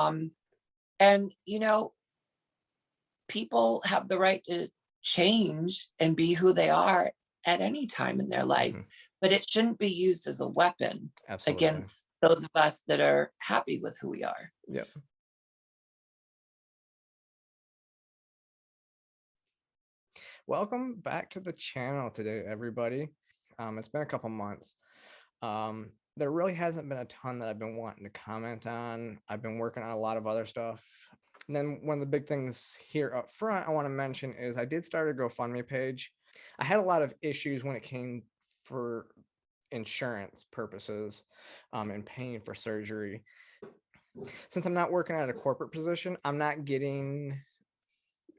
And, people have the right to change and be who they are at any time in their life, Mhm. but it shouldn't be used as a weapon Absolutely. against those of us that are happy with who we are. Yep. Welcome back to the channel today, everybody. It's been a couple months. There really hasn't been a ton that I've been wanting to comment on. I've been working on a lot of other stuff. And then one of the big things here up front I want to mention is I did start a GoFundMe page. I had a lot of issues when it came for insurance purposes and paying for surgery. Since I'm not working at a corporate position, I'm not getting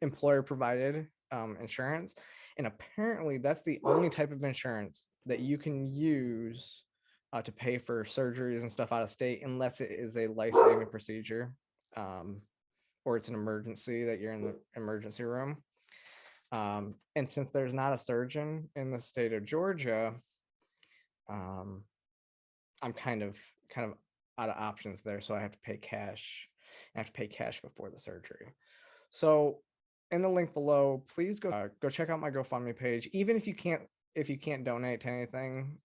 employer provided insurance. And apparently that's the only type of insurance that you can use to pay for surgeries and stuff out of state, unless it is a life-saving procedure or it's an emergency that you're in the emergency room. And since there's not a surgeon in the state of Georgia, I'm kind of out of options there. So I have to pay cash. I have to pay cash before the surgery. So in the link below, please go check out my GoFundMe page. Even if you can't donate to anything,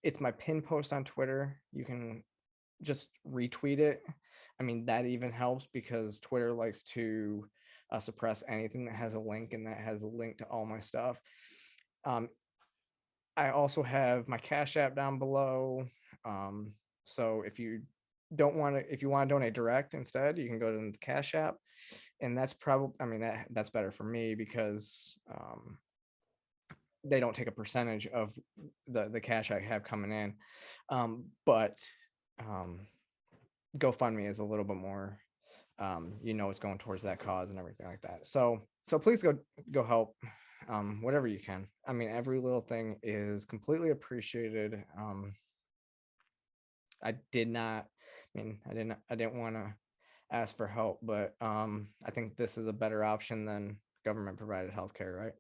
it's my pin post on Twitter. You can just retweet it. I mean, that even helps because Twitter likes to suppress anything that has a link, and that has a link to all my stuff. I also have my Cash App down below. So if you want to donate direct instead, you can go to the Cash App, and that's probably, I mean, that's better for me because they don't take a percentage of the cash I have coming in. But GoFundMe is a little bit more, it's going towards that cause and everything like that. So please go help, whatever you can. I mean, every little thing is completely appreciated. I didn't want to ask for help, but I think this is a better option than government provided healthcare, right?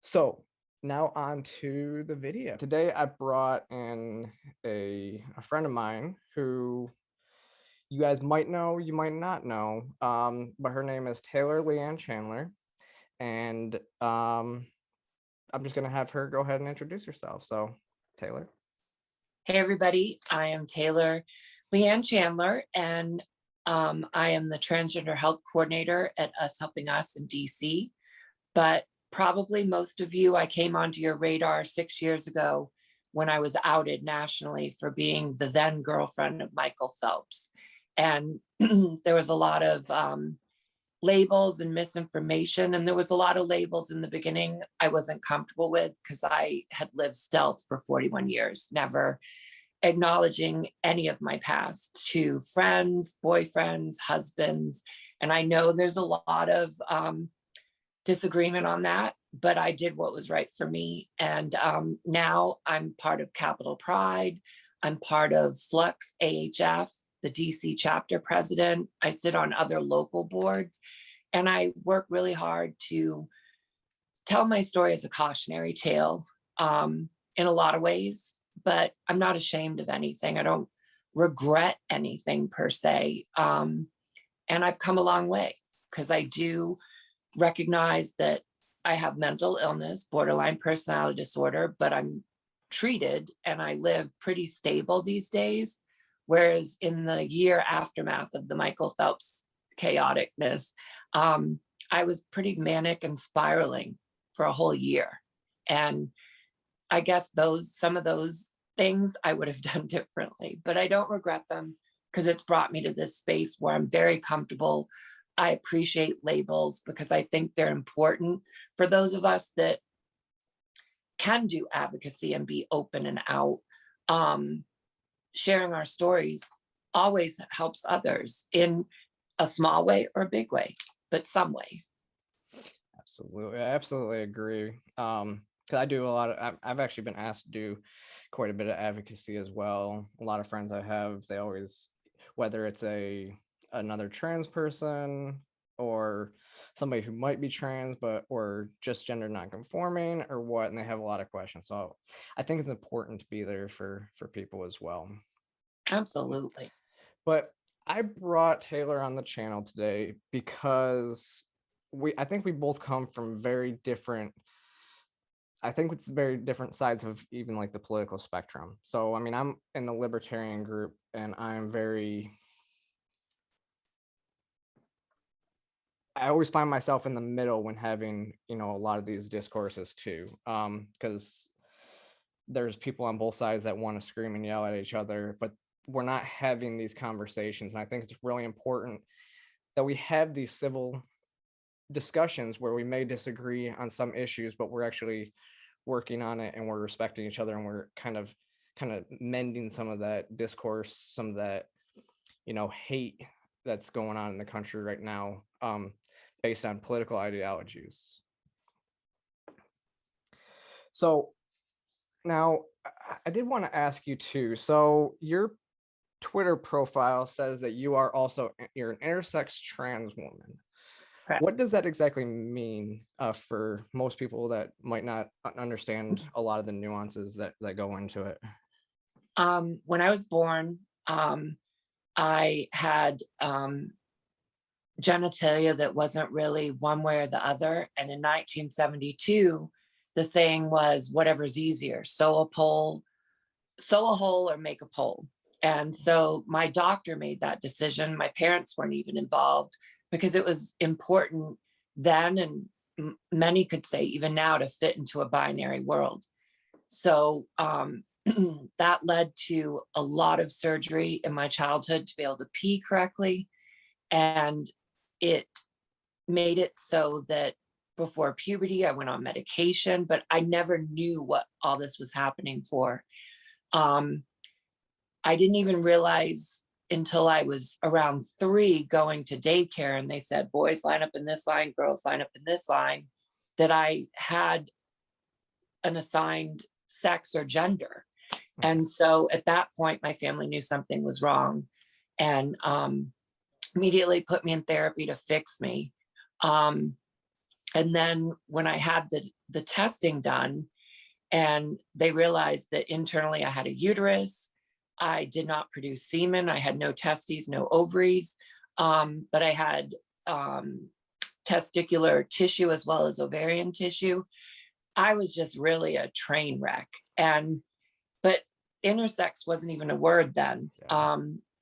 So now on to the video. Today I brought in a friend of mine who you guys might know, you might not know, but her name is Lianne Chandler, and I'm just gonna have her go ahead and introduce herself. So, Taylor. Hey, everybody. I am Lianne Chandler, and I am the Transgender Health Coordinator at Us Helping Us in DC. But probably most of you, I came onto your radar 6 years ago when I was outed nationally for being the then girlfriend of Michael Phelps. And there was a lot of labels and misinformation. And there was a lot of labels in the beginning I wasn't comfortable with because I had lived stealth for 41 years, never acknowledging any of my past to friends, boyfriends, husbands. And I know there's a lot of disagreement on that, but I did what was right for me. And now I'm part of Capital Pride. I'm part of Flux AHF, the DC chapter president. I sit on other local boards, and I work really hard to tell my story as a cautionary tale in a lot of ways, but I'm not ashamed of anything. I don't regret anything per se. And I've come a long way because I do recognize that I have mental illness, borderline personality disorder, but I'm treated and I live pretty stable these days. Whereas in the year aftermath of the Michael Phelps chaoticness, I was pretty manic and spiraling for a whole year. And I guess some of those things I would have done differently, but I don't regret them because it's brought me to this space where I'm very comfortable. I appreciate labels because I think they're important for those of us that can do advocacy and be open and out. Sharing our stories always helps others in a small way or a big way, but some way. Absolutely, I absolutely agree. Because I do a lot of, I've actually been asked to do quite a bit of advocacy as well. A lot of friends I have, they always, whether it's another trans person or somebody who might be trans or just gender nonconforming or what, and they have a lot of questions. So I think it's important to be there for people as well. Absolutely. But I brought Taylor on the channel today because I think we both come from very different, I think it's very different sides of even like the political spectrum. So, I mean, I'm in the libertarian group and I always find myself in the middle when having, a lot of these discourses too. Because there's people on both sides that want to scream and yell at each other, but we're not having these conversations. And I think it's really important that we have these civil discussions where we may disagree on some issues, but we're actually working on it and we're respecting each other and we're kind of mending some of that discourse, some of that, hate that's going on in the country right now, based on political ideologies. So now I did want to ask you too. So your Twitter profile says that you're an intersex trans woman. Correct. What does that exactly mean for most people that might not understand a lot of the nuances that go into it? When I was born, I had genitalia that wasn't really one way or the other. And in 1972, the saying was, whatever's easier, sew a hole or make a pole. And so my doctor made that decision. My parents weren't even involved because it was important then, and many could say even now, to fit into a binary world. So that led to a lot of surgery in my childhood to be able to pee correctly. And it made it so that before puberty, I went on medication, but I never knew what all this was happening for. I didn't even realize until I was around 3 going to daycare, and they said, boys line up in this line, girls line up in this line, that I had an assigned sex or gender. And so at that point, my family knew something was wrong and immediately put me in therapy to fix me. And then when I had the testing done and they realized that internally I had a uterus, I did not produce semen. I had no testes, no ovaries, but I had testicular tissue as well as ovarian tissue. I was just really a train wreck. But intersex wasn't even a word then. Yeah.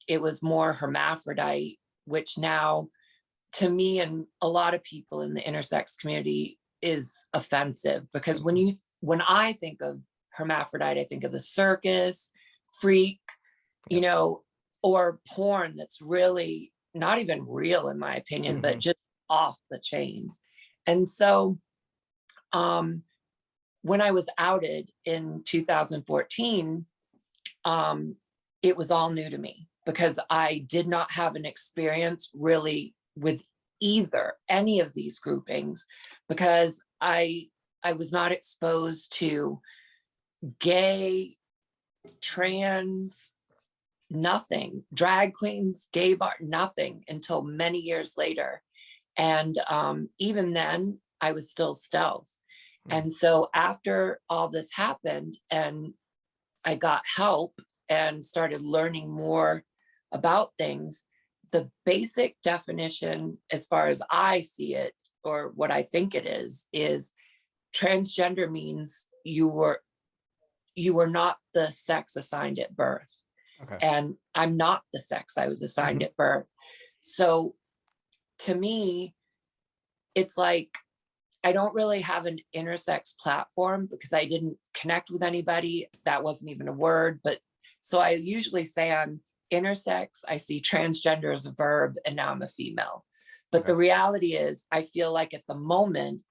It was more hermaphrodite, which now to me and a lot of people in the intersex community is offensive, because when I think of hermaphrodite, I think of the circus, freak, or porn that's really not even real in my opinion, but just off the chains. And so when I was outed in 2014, it was all new to me because I did not have an experience really with any of these groupings, because I was not exposed to gay, trans, nothing, drag queens, gay bar, nothing until many years later. And even then I was still stealth. And so after all this happened and I got help and started learning more about things, the basic definition, as far as I see it, or what I think it is transgender means you were not the sex assigned at birth. Okay. And I'm not the sex I was assigned at birth. So to me, it's like, I don't really have an intersex platform because I didn't connect with anybody. That wasn't even a word. But so I usually say I'm intersex. I see transgender as a verb, and now I'm a female. But the reality is, I feel like at the moment,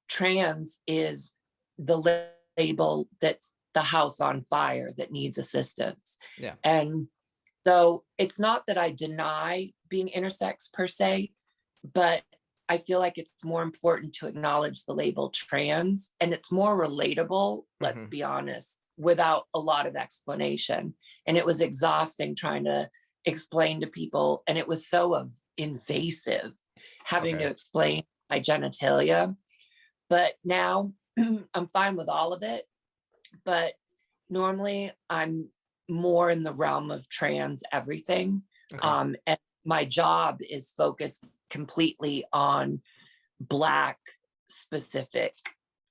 trans is the label that's the house on fire that needs assistance. Yeah. And so it's not that I deny being intersex per se, but I feel like it's more important to acknowledge the label trans, and it's more relatable, let's be honest, without a lot of explanation. And it was exhausting trying to explain to people, and it was so invasive having to explain my genitalia. But now I'm fine with all of it. But normally I'm more in the realm of trans everything. Okay. And my job is focused completely on Black specific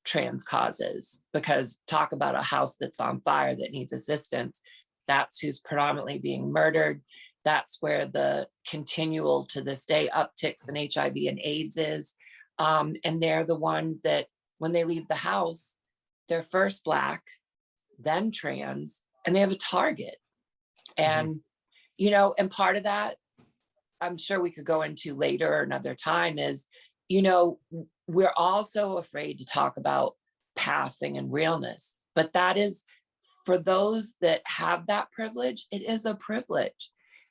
trans causes, because talk about a house that's on fire that needs assistance. That's who's predominantly being murdered. That's where the continual to this day upticks in HIV and AIDS is. And they're the one that when they leave the house, they're first Black, then trans, and they have a target. And, you know, and part of that, I'm sure we could go into later or another time, is, you know, we're also afraid to talk about passing and realness, but that is, for those that have that privilege, it is a privilege.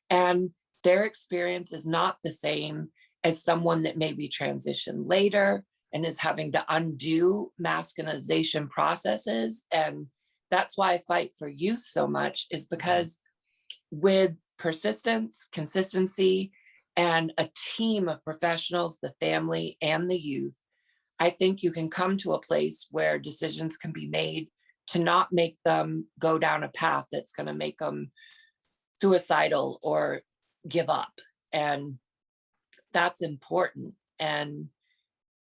And their experience is not the same as someone that maybe transitioned later and is having to undo masculinization processes. And that's why I fight for youth so much, is because with persistence, consistency, and a team of professionals, the family and the youth, I think you can come to a place where decisions can be made to not make them go down a path that's going to make them suicidal or give up. And that's important. And,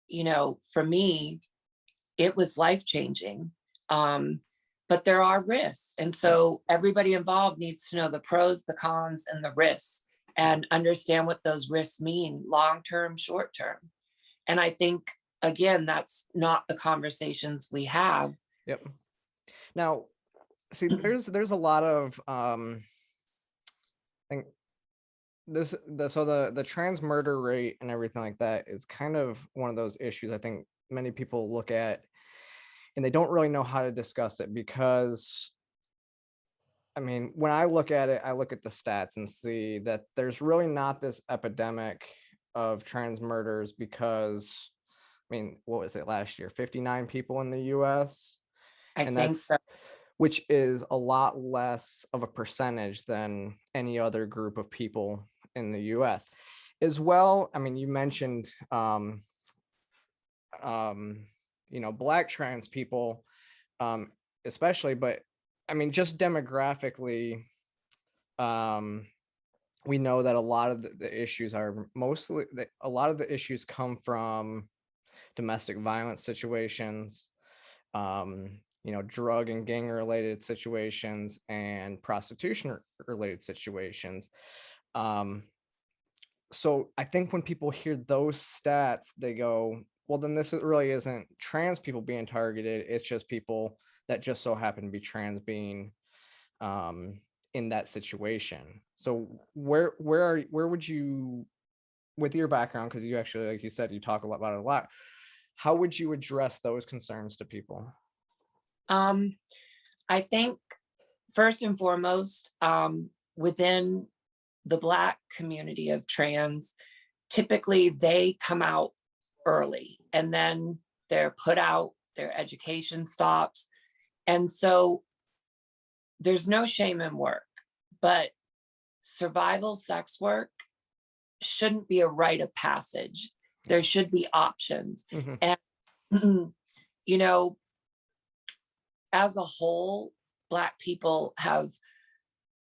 you know, for me, it was life-changing. But there are risks. And so everybody involved needs to know the pros, the cons, and the risks, and understand what those risks mean, long-term, short-term. And I think, again, that's not the conversations we have. Yep. Now, see, there's a lot of I think the trans murder rate and everything like that is kind of one of those issues I think many people look at and they don't really know how to discuss it, because I mean, when I look at it, I look at the stats and see that there's really not this epidemic of trans murders, because I mean, what was it last year? 59 people in the US. I And think that's, so. which is a lot less of a percentage than any other group of people in the US. As well, I mean, you mentioned you know, Black trans people, especially, but I mean, just demographically, we know that a lot of the issues are mostly, a lot of the issues come from domestic violence situations, you know, drug and gang related situations, and prostitution related situations. So I think when people hear those stats, they go, well, then this really isn't trans people being targeted. It's just people that just so happen to be trans being in that situation. So where would you, with your background, because you actually, like you said, you talk a lot about it a lot, how would you address those concerns to people? I think first and foremost, within the Black community of trans, typically they come out early and then they're put out, their education stops. And so there's no shame in work, but survival sex work shouldn't be a rite of passage. There should be options. And, you know, as a whole, Black people have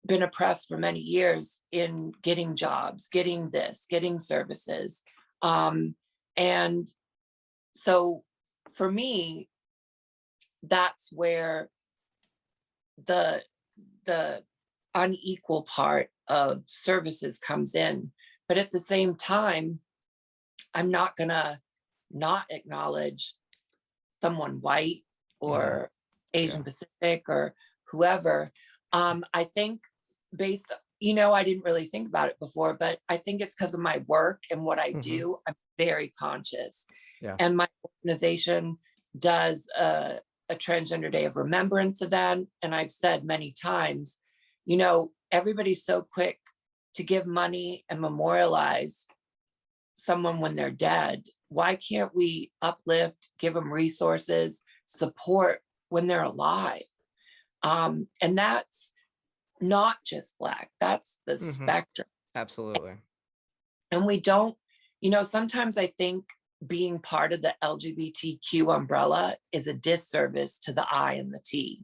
been oppressed for many years in getting jobs, getting this, getting services. And so for me, that's where the unequal part of services comes in. But at the same time, I'm not gonna not acknowledge someone white or Asian Pacific or whoever. I think based, you know, I didn't really think about it before, but I think it's because of my work and what I do. I'm very conscious. And my organization does a Transgender Day of Remembrance event. And I've said many times, you know, everybody's so quick to give money and memorialize someone when they're dead. Why can't we uplift, give them resources, support when they're alive? And that's not just Black, that's the spectrum. Absolutely. And we don't, you know, sometimes I think being part of the LGBTQ umbrella is a disservice to the I and the T.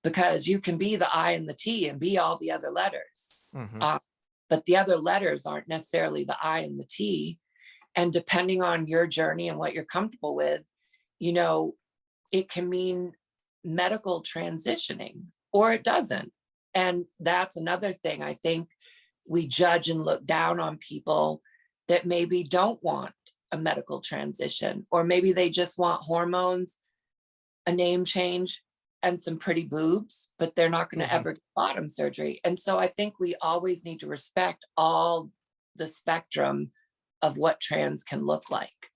because you can be the I and the T and be all the other letters. Mhm. But the other letters aren't necessarily the I and the T. And depending on your journey and what you're comfortable with, you know, it can mean medical transitioning or it doesn't. And that's another thing. I think we judge and look down on people that maybe don't want a medical transition, or maybe they just want hormones, a name change, and some pretty boobs, but they're not going to Mhm. ever get bottom surgery. And so I think we always need to respect all the spectrum of what trans can look like.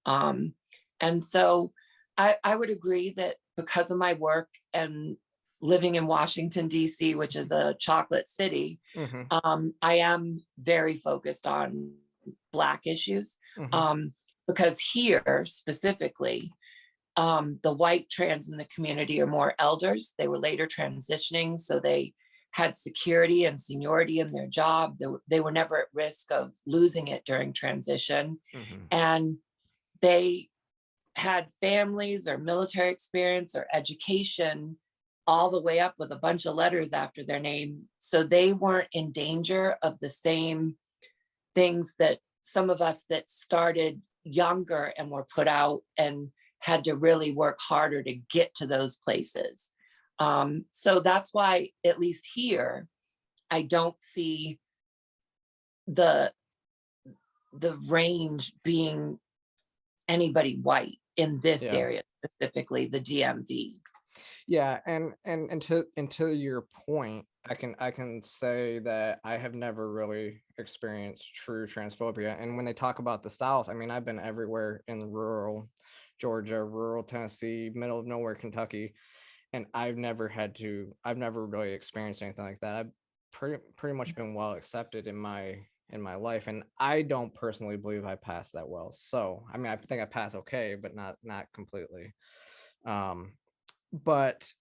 Um, and so I would agree that because of my work and living in Washington, D.C., which is a chocolate city, Mhm. I am very focused on Black issues, Mhm. because here specifically, the white trans in the community are more elders. They were later transitioning, so they had security and seniority in their job. They were never at risk of losing it during transition. Mhm. And they had families or military experience or education all the way up with a bunch of letters after their name. So they weren't in danger of the same things that some of us that started younger and were put out and had to really work harder to get to those places. So that's why, at least here, I don't see the range being anybody white in this Yeah. area, specifically the DMV. Yeah, and to your point, I can say that I have never really experienced true transphobia. And when they talk about the South, I mean, I've been everywhere in rural Georgia, rural Tennessee, middle of nowhere Kentucky, and I've never really experienced anything like that. I've pretty much been well accepted in my life, and I don't personally believe I passed that well. So, I mean, I think I passed okay, but not completely. Um, but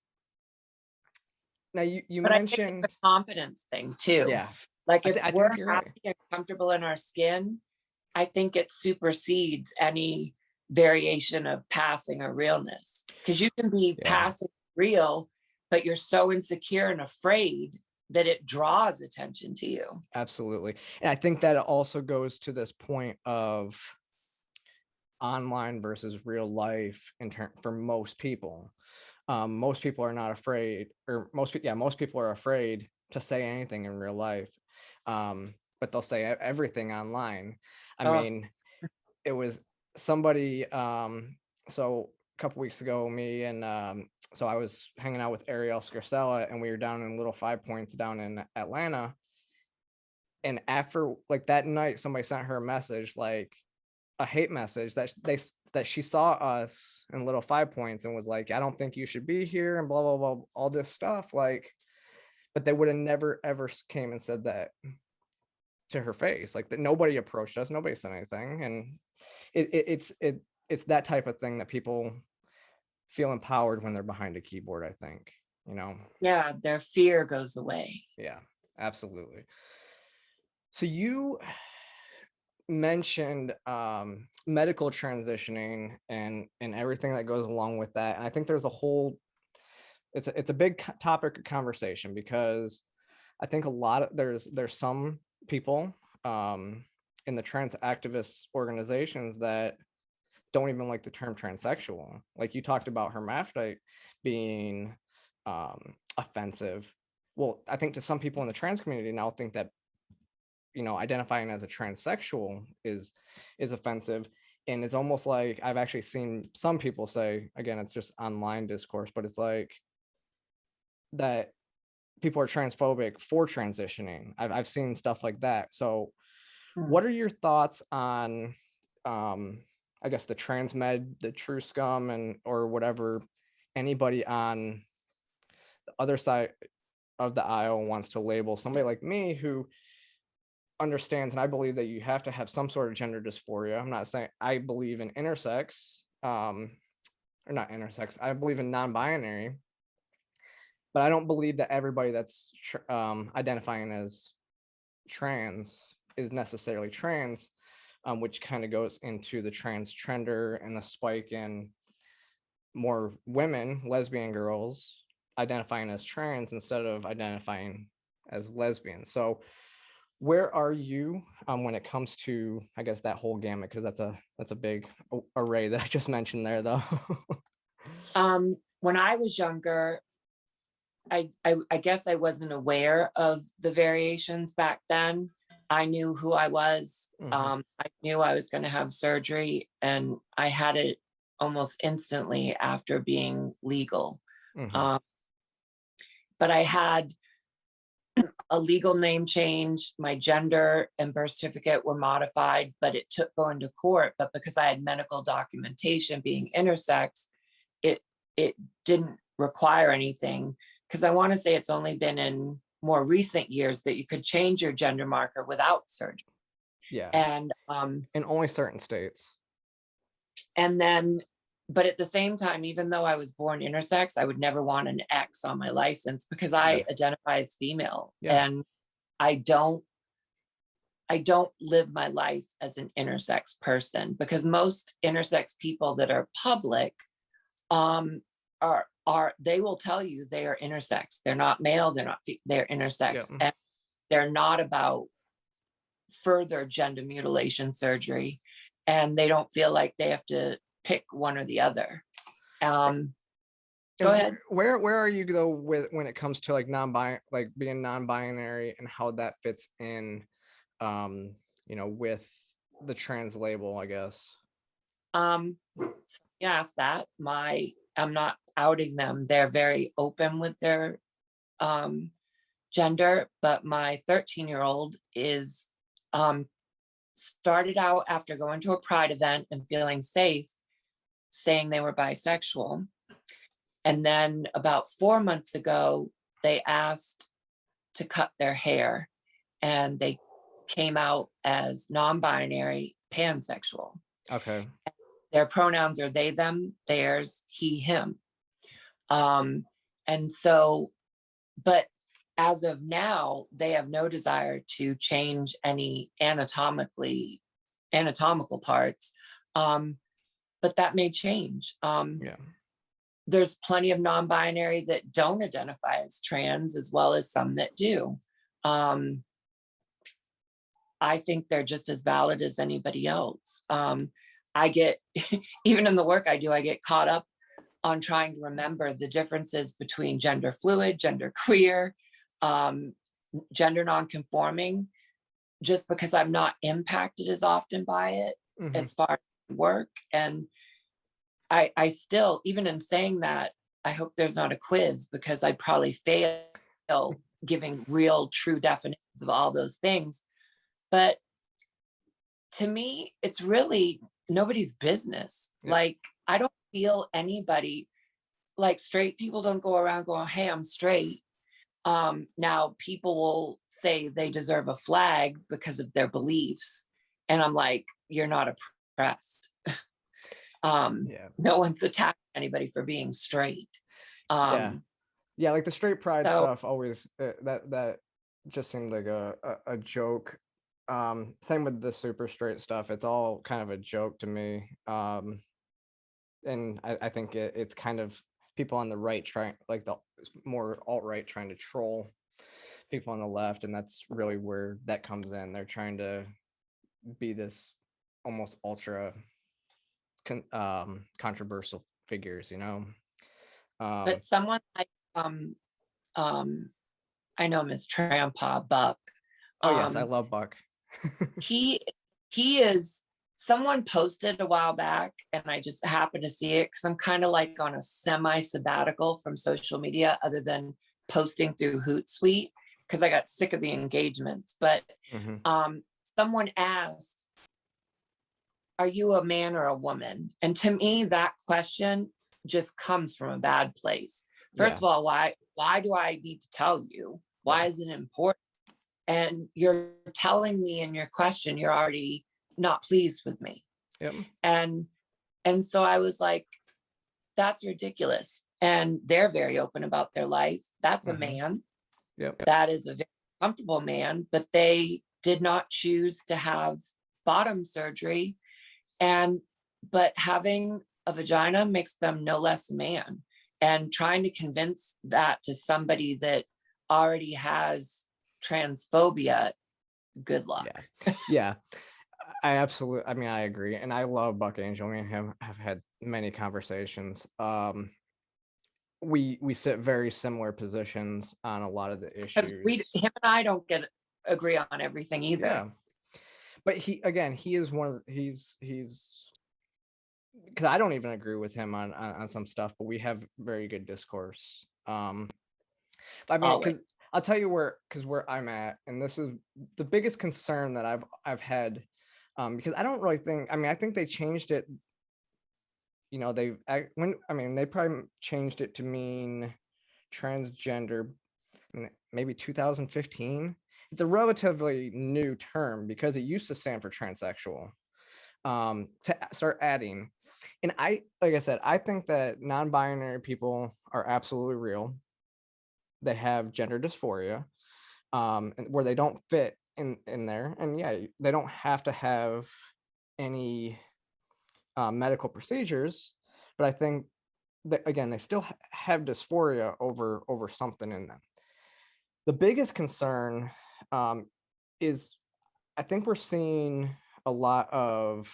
now you But I think it's mentioned, a confidence thing too. yeah, Like if I we're think you're right. happy and comfortable in our skin, I think it supersedes any variation of passing or realness. Because you can be Yeah, passing real, but you're so insecure and afraid that it draws attention to you. absolutely. And I think that also goes to this point of online versus real life in turn for most people. Most people are not afraid, or most people are afraid to say anything in real life. But they'll say everything online. I Oh, mean, it was somebody, so a couple weeks ago, me and so I was hanging out with Ariel Scarcella, and we were down in Little Five Points down in Atlanta. And after, like, that night, somebody sent her a message, like a hate message, that she saw us in Little Five Points and was like, I don't think you should be here, and blah blah blah, all this stuff, like, but they would have never ever came and said that to her face, like, that nobody approached us, nobody said anything. And it's that type of thing that people feel empowered when they're behind a keyboard, I think, you know. yeah, their fear goes away. Yeah, absolutely. So you mentioned medical transitioning and everything that goes along with that, and I think there's a whole, it's a big topic of conversation, because I think a lot of there's some people in the trans activist organizations that don't even like the term transsexual. Like you talked about hermaphrodite being offensive. Well, I think to some people in the trans community now think that, identifying as a transsexual is offensive. And it's almost like I've actually seen some people say, again, it's just online discourse, but it's like that people are transphobic for transitioning. I've seen stuff like that. So Hmm. what are your thoughts on, I guess, the trans med, the true scum, and or whatever anybody on the other side of the aisle wants to label somebody like me who understands, and I believe that you have to have some sort of gender dysphoria. I'm not saying I believe in intersex, or not intersex. I believe in non-binary, but I don't believe that everybody that's identifying as trans is necessarily trans, which kind of goes into the transgender and the spike in more women, lesbian girls, identifying as trans instead of identifying as lesbian. So where are you when it comes to, I guess, that whole gamut? Because that's a big array that I just mentioned there, though. When I was younger, I guess I wasn't aware of the variations back then. I knew who I was. I knew I was going to have surgery, and I had it almost instantly after being legal. Mhm. But I had a legal name change. My gender and birth certificate were modified, but it took going to court. But because I had medical documentation being intersex, it it didn't require anything. Because I want to say it's only been in more recent years that you could change your gender marker without surgery. Yeah, And in only certain states. and then, but at the same time, even though I was born intersex, I would never want an X on my license because Yeah, I identify as female. yeah, And I don't I don't live my life as an intersex person, because most intersex people that are public um are they will tell you they are intersex. They're not male, they're yeah. intersex, and they're not about further gender mutilation surgery, and they don't feel like they have to pick one or the other. Go And ahead. where are you though with when it comes to like like being non-binary and how that fits in, with the trans label, I guess. Yes, that I'm not outing them. They're very open with their um gender, but my 13-year-old is started out after going to a pride event and feeling safe, saying they were bisexual. And then about 4 months ago, they asked to cut their hair, and they came out as non-binary pansexual. Okay. Their pronouns are they, them, theirs, he, him. And so, but as of now, they have no desire to change any anatomical parts. But that may change. Yeah. There's plenty of non-binary that don't identify as trans, as well as some that do. I think they're just as valid as anybody else. I get, even in the work I do, I get caught up on trying to remember the differences between gender fluid, gender queer, gender non-conforming, just because I'm not impacted as often by it as far as work. And I still, even in saying that, I hope there's not a quiz, because I probably fail giving real, true definitions of all those things. But to me, it's really nobody's business. Yeah. Like, I don't feel anybody, like straight people don't go around going, hey, I'm straight. Now people will say they deserve a flag because of their beliefs. And I'm like, you're not oppressed. Yeah. No one's attacking anybody for being straight. Yeah. Yeah, like the straight pride So stuff always that just seemed like a joke. Same with the super straight stuff. It's all kind of a joke to me. And I think it's kind of people on the right trying, like the more alt-right, trying to troll people on the left, and that's really where that comes in. They're trying to be this almost ultra controversial figures, but someone like um I know Miss Trampa Buck. Oh yes, I Um love Buck. he he is, someone posted a while back, and I just happened to see it because I'm kind of like on a semi-sabbatical from social media, other than posting through Hootsuite, because I got sick of the engagements. But someone asked, are you a man or a woman? And to me, that question just comes from a bad place. First Yeah. of all, why do I need to tell you? Why is it important? And you're telling me in your question you're already not pleased with me. Yep. And so I was like, that's ridiculous. And they're very open about their life. That's a man. Yep. That is a very comfortable man, but they did not choose to have bottom surgery. But having a vagina makes them no less a man. And trying to convince that to somebody that already has transphobia, good luck. Yeah. I mean, I agree. And I love Buck Angel. Me and him have had many conversations. We sit very similar positions on a lot of the Because issues. him and I don't agree on everything either. Yeah. But he is one of he's because I don't even agree with him on some stuff, but we have very good discourse. I mean, because I'll tell you where I'm at, and this is the biggest concern that I've had, because I don't really think. I mean, I think they changed it. You know, they probably changed it to mean transgender, maybe 2015. It's a relatively new term because it used to stand for transsexual. To start adding, and like I said, I think that non-binary people are absolutely real. They have gender dysphoria, where they don't fit in there, and yeah, they don't have to have any medical procedures, but I think that, again, they still have dysphoria over something in them. The biggest concern is, I think we're seeing a lot of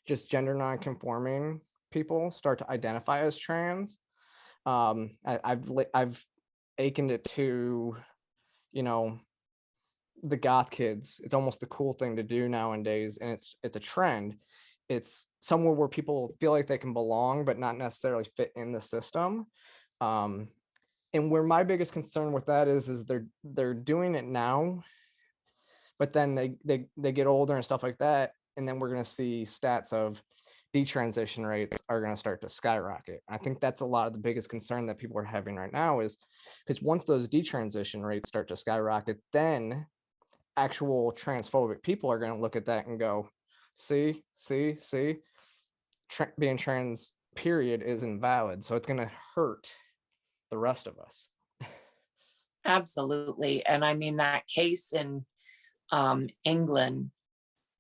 just gender non-conforming people start to identify as trans. I've akened it to, you know, the goth kids. It's almost the cool thing to do nowadays, and it's a trend. It's somewhere where people feel like they can belong but not necessarily fit in the system. And where my biggest concern with that is they're doing it now, but then they get older and stuff like that, and then we're going to see stats of detransition rates are going to start to skyrocket. I think that's a lot of the biggest concern that people are having right now, is because once those detransition rates start to skyrocket, then actual transphobic people are going to look at that and go, see, being trans period is invalid, so it's going to hurt the rest of us. Absolutely. And I mean, that case in England,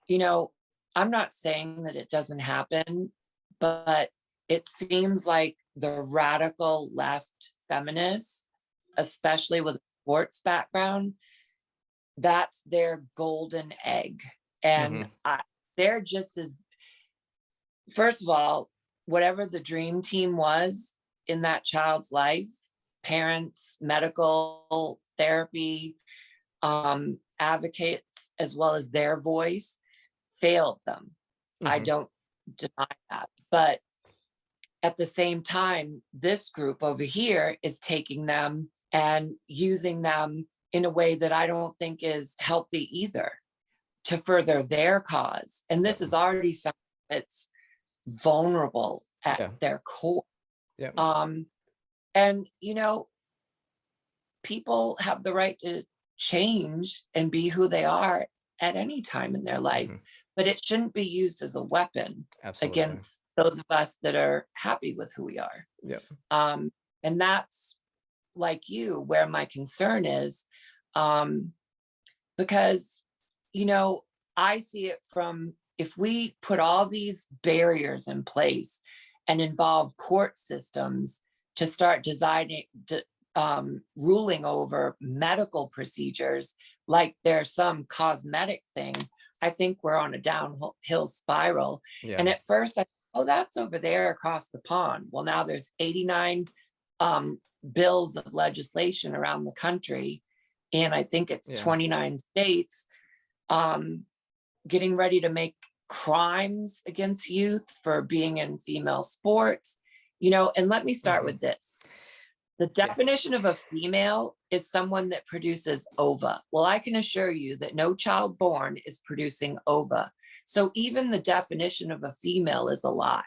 you know, I'm not saying that it doesn't happen, but it seems like the radical left feminists, especially with a sports background, that's their golden egg. And they're just as, first of all, whatever the dream team was in that child's life, parents, medical therapy, advocates, as well as their voice, failed them. I don't deny that. But at the same time, this group over here is taking them and using them in a way that I don't think is healthy either, to further their cause. And this is already something that's vulnerable at their core. And, you know, people have the right to change and be who they are at any time in their life, but it shouldn't be used as a weapon against those of us that are happy with who we are. And that's, like you, where my concern is, because, you know, I see it from, if we put all these barriers in place and involve court systems to start designing, ruling over medical procedures like there's some cosmetic thing, I think we're on a downhill spiral. And at first I thought, oh, that's over there across the pond. Well, now there's 89 bills of legislation around the country, and I think it's 29 states, getting ready to make crimes against youth for being in female sports, you know. And let me start with this. The definition of a female is someone that produces ova. Well, I can assure you that no child born is producing ova. So even the definition of a female is a lie.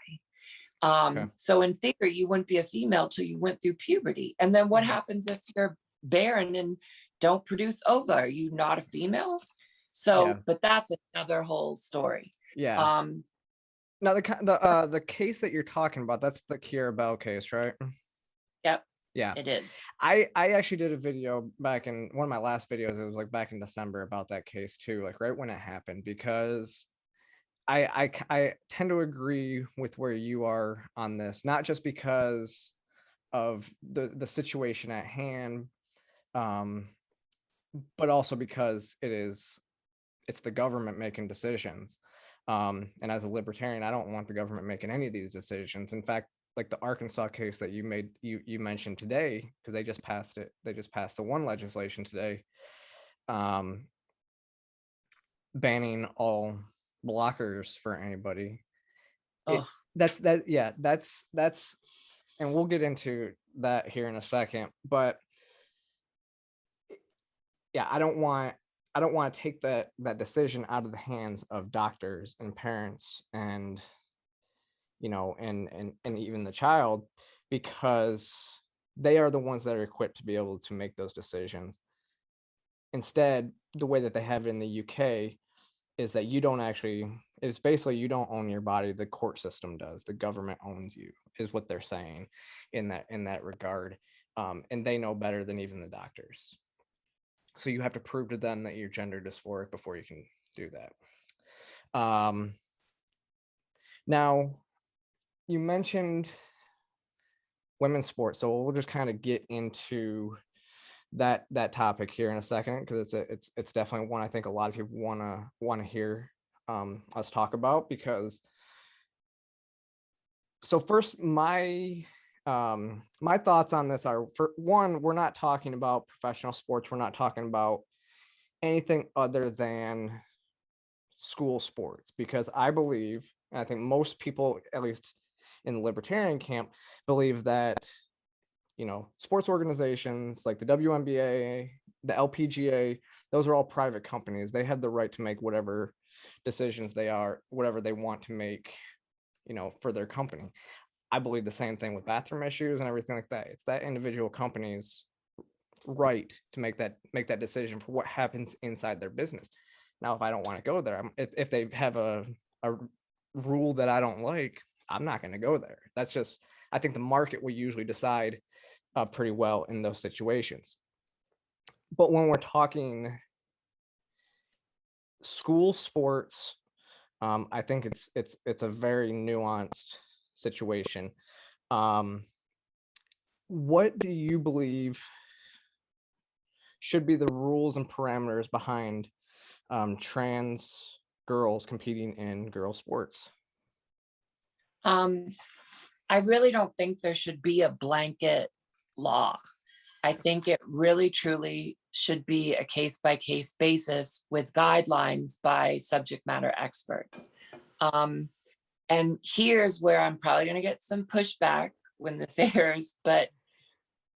So in theory, you wouldn't be a female till you went through puberty. And then what happens if you're barren and don't produce ova? Are you not a female? So, but that's another whole story. Now the case that you're talking about, that's the Kiera case, right? Yep. Yeah, it is. I actually did a video back in one of my last videos. It was like back in December about that case too, like right when it happened, because I tend to agree with where you are on this, not just because of the situation at hand, but also because it's the government making decisions. And as a libertarian, I don't want the government making any of these decisions. In fact, like the Arkansas case that you mentioned today, because they just passed it. They just passed the one legislation today, banning all blockers for anybody. Oh, That's and we'll get into that here in a second. But yeah, I don't want to take that decision out of the hands of doctors and parents and and even the child, because they are the ones that are equipped to be able to make those decisions. Instead, the way that they have it in the UK is that it's basically you don't own your body, the court system does, the government owns you, is what they're saying in that regard. And they know better than even the doctors. So you have to prove to them that you're gender dysphoric before you can do that. Now, you mentioned women's sports, so we'll just kind of get into that topic here in a second, because it's definitely one I think a lot of people want to hear us talk about. Because so first, my thoughts on this are, for one, we're not talking about professional sports. We're not talking about anything other than school sports, because I believe, and I think most people, at least in the libertarian camp, believe that sports organizations like the WNBA, the LPGA, those are all private companies. They have the right to make whatever decisions whatever they want to make, for their company. I believe the same thing with bathroom issues and everything like that. It's that individual company's right to make that decision for what happens inside their business. Now, if I don't want to go there, if they have a rule that I don't like, I'm not going to go there. That's just, I think the market will usually decide pretty well in those situations. But when we're talking school sports, I think it's a very nuanced situation. What do you believe should be the rules and parameters behind trans girls competing in girl sports? I really don't think there should be a blanket law. I think it really truly should be a case-by-case basis with guidelines by subject matter experts. And here's where I'm probably going to get some pushback when this airs, but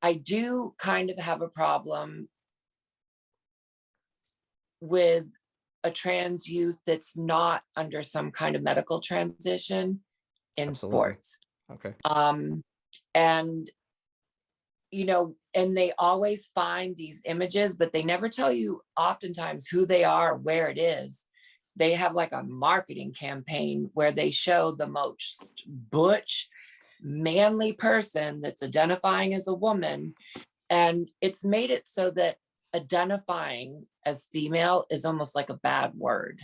I do kind of have a problem with a trans youth that's not under some kind of medical transition in Absolutely. sports. Okay. And and they always find these images, but they never tell you oftentimes who they are, where it is. They have like a marketing campaign where they show the most butch, manly person that's identifying as a woman. And it's made it so that identifying as female is almost like a bad word.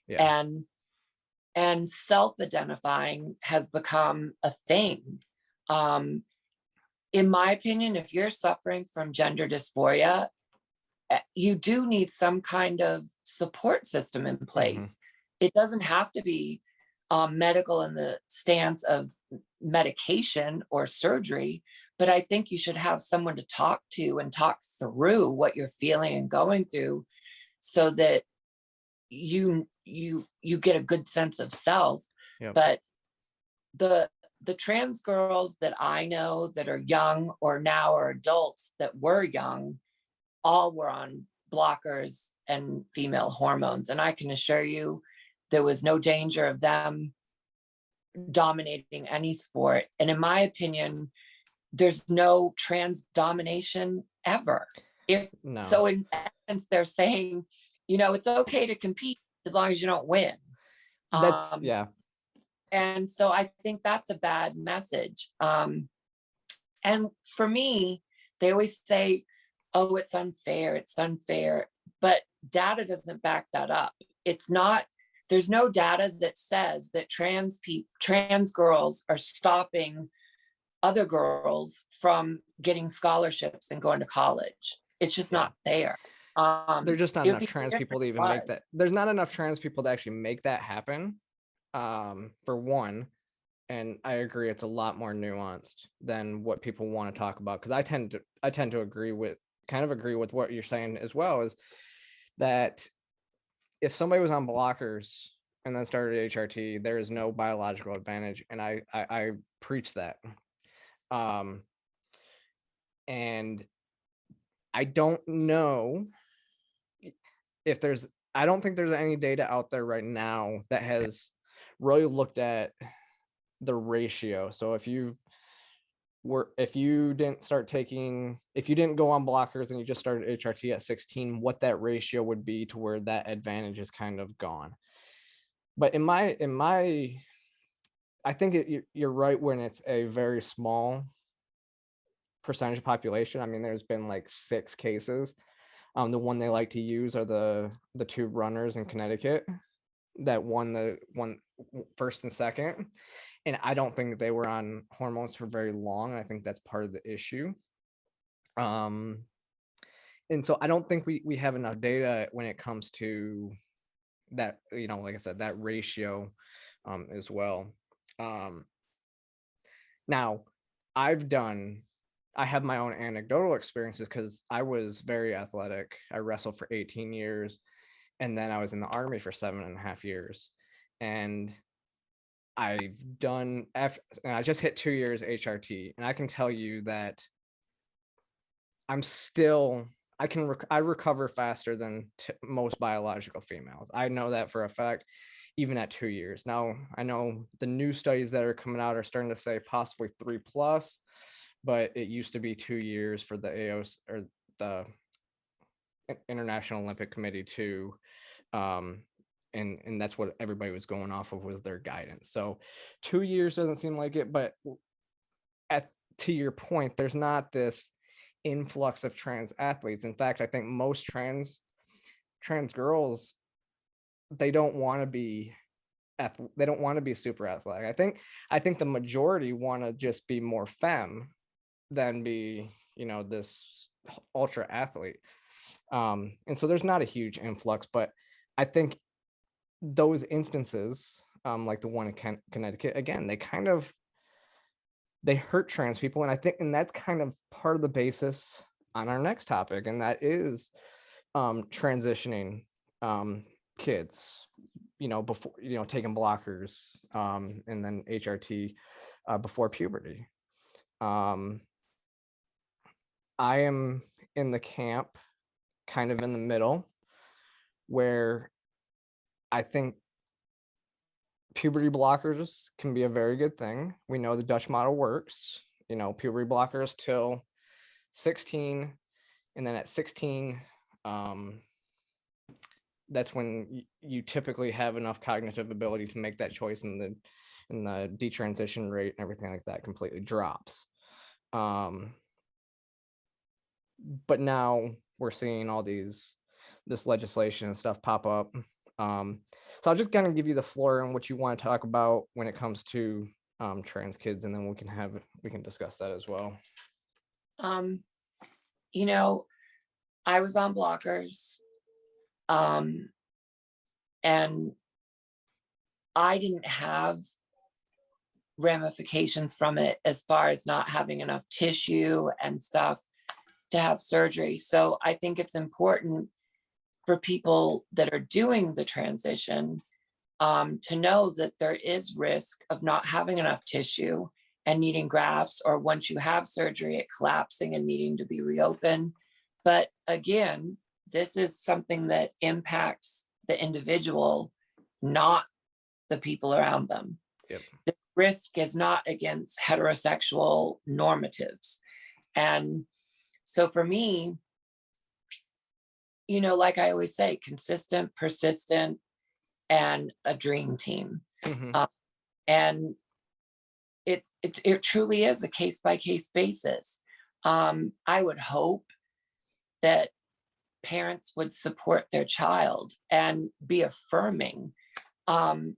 Yeah. And self-identifying has become a thing. In my opinion, if you're suffering from gender dysphoria, you do need some kind of support system in place. It doesn't have to be medical in the stance of medication or surgery, but I think you should have someone to talk to and talk through what you're feeling and going through, so that you get a good sense of self. Yep. But the trans girls that I know that are young or now are adults that were young, all were on blockers and female hormones. And I can assure you there was no danger of them dominating any sport. And in my opinion, there's no trans domination ever. So in essence, they're saying, it's okay to compete as long as you don't win. Yeah. And so I think that's a bad message. And for me, they always say, oh, it's unfair. But data doesn't back that up. There's no data that says that trans girls are stopping other girls from getting scholarships and going to college. It's just Yeah. not there. There's just not It would enough be trans different people to if it even make was. that. There's not enough trans people to actually make that happen, for one. And I agree, it's a lot more nuanced than what people want to talk about. Because I tend to agree with what you're saying as well, is that if somebody was on blockers and then started HRT, there is no biological advantage, and I preach that. And I don't know if there's I don't think there's any data out there right now that has really looked at the ratio. So if you didn't go on blockers and you just started HRT at 16, what that ratio would be to where that advantage is kind of gone. But I think you're right when it's a very small percentage of population. I mean, there's been like 6 cases. The one they like to use are the 2 runners in Connecticut that won the first and second. And I don't think they were on hormones for very long. I think that's part of the issue. And so I don't think we have enough data when it comes to that, like I said, that ratio as well. Now, I have my own anecdotal experiences because I was very athletic. I wrestled for 18 years, and then I was in the Army for 7.5 years. And I just hit 2 years HRT, and I can tell you that I recover faster than most biological females. I know that for a fact, even at 2 years. Now, I know the new studies that are coming out are starting to say possibly 3+, but it used to be 2 years for the AOS, or the International Olympic Committee, too. And that's what everybody was going off of, was their guidance. So 2 years doesn't seem like it, but to your point, there's not this influx of trans athletes. In fact, I think most trans girls, they don't want to be super athletic. I think the majority want to just be more femme than be, this ultra athlete. And so there's not a huge influx, but I think those instances, like the one in Connecticut, again, they hurt trans people. And that's kind of part of the basis on our next topic, and that is transitioning kids, before, taking blockers, and then HRT before puberty. I am in the camp, kind of in the middle, where I think puberty blockers can be a very good thing. We know the Dutch model works, puberty blockers till 16, and then at 16, that's when you typically have enough cognitive ability to make that choice, and the detransition rate and everything like that completely drops. But now we're seeing all this legislation and stuff pop up. So I'll just kind of give you the floor on what you want to talk about when it comes to trans kids, and then we can discuss that as well. I was on blockers, and I didn't have ramifications from it as far as not having enough tissue and stuff to have surgery. So I think it's important for people that are doing the transition to know that there is risk of not having enough tissue and needing grafts, or once you have surgery, it collapsing and needing to be reopened. But again, this is something that impacts the individual, not the people around them. Yep. The risk is not against heterosexual normatives. And so for me, like I always say, consistent, persistent, and a dream team. Mm-hmm. And it truly is a case-by-case basis. I would hope that parents would support their child and be affirming to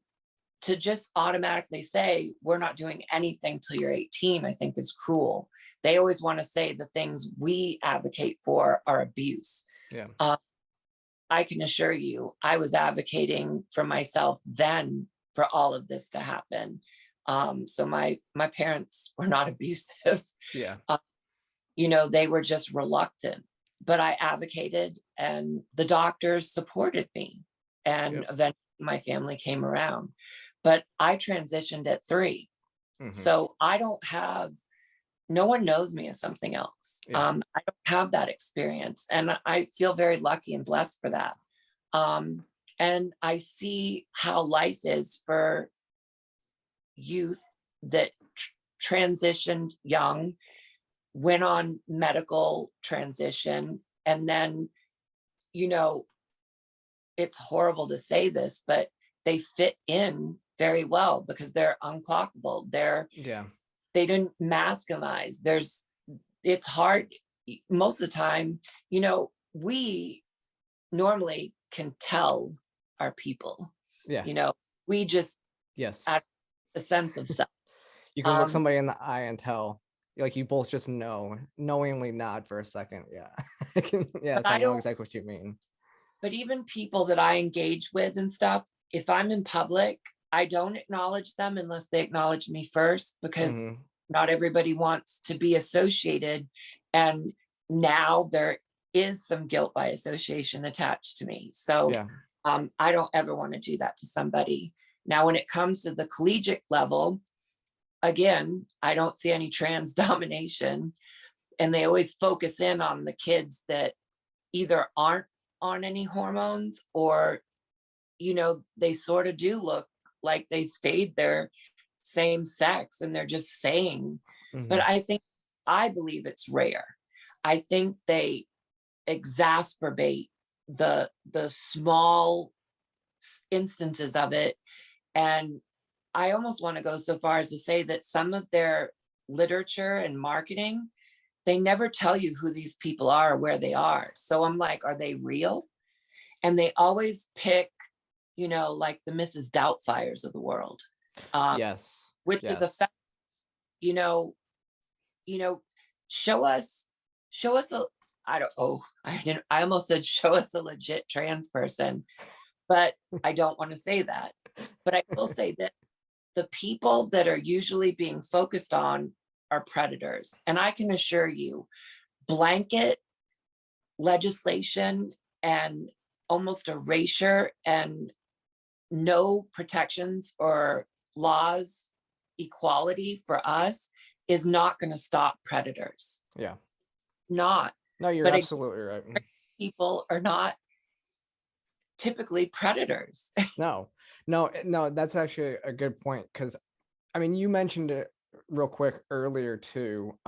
to just automatically say, we're not doing anything till you're 18, I think is cruel. They always want to say the things we advocate for are abuse. Yeah. I can assure you, I was advocating for myself then for all of this to happen. So my parents were not abusive. Yeah. They were just reluctant, but I advocated and the doctors supported me. And Yep. eventually my family came around. But I transitioned at 3. Mhm. So no one knows me as something else. Yeah. I don't have that experience. And I feel very lucky and blessed for that. And I see how life is for youth that transitioned young, went on medical transition, and then, it's horrible to say this, but they fit in very well because they're unclockable. Yeah. They didn't masculinize. It's hard most of the time. We normally can tell our people. Yeah. We just Yes. add a sense of self. You can look somebody in the eye and tell, like, you both just knowingly nod for a second. Yeah. Yes, I know exactly what you mean. But even people that I engage with and stuff, if I'm in public, I don't acknowledge them unless they acknowledge me first, because Mhm. not everybody wants to be associated. And now there is some guilt by association attached to me. So Yeah. I don't ever want to do that to somebody. Now, when it comes to the collegiate level, again, I don't see any trans domination. And they always focus in on the kids that either aren't on any hormones, or they sort of do look like they stayed their same sex and they're just saying. But Mhm. I believe it's rare. I think they exacerbate the small instances of it. And I almost want to go so far as to say that some of their literature and marketing, they never tell you who these people are or where they are. So I'm like, are they real? And they always pick, like the Mrs. Doubtfires of the world, Yes. which is a Yes. fact. You know, show us, a. I don't. Oh, I didn't. I almost said show us a legit trans person, but I don't want to say that. But I will say that the people that are usually being focused on are predators, and I can assure you, blanket legislation and almost erasure and no protections or laws, equality for us is not going to stop predators. Yeah. Not. No, you're But absolutely right. people are not typically predators. No, that's actually a good point, because I mean, you mentioned it real quick earlier too,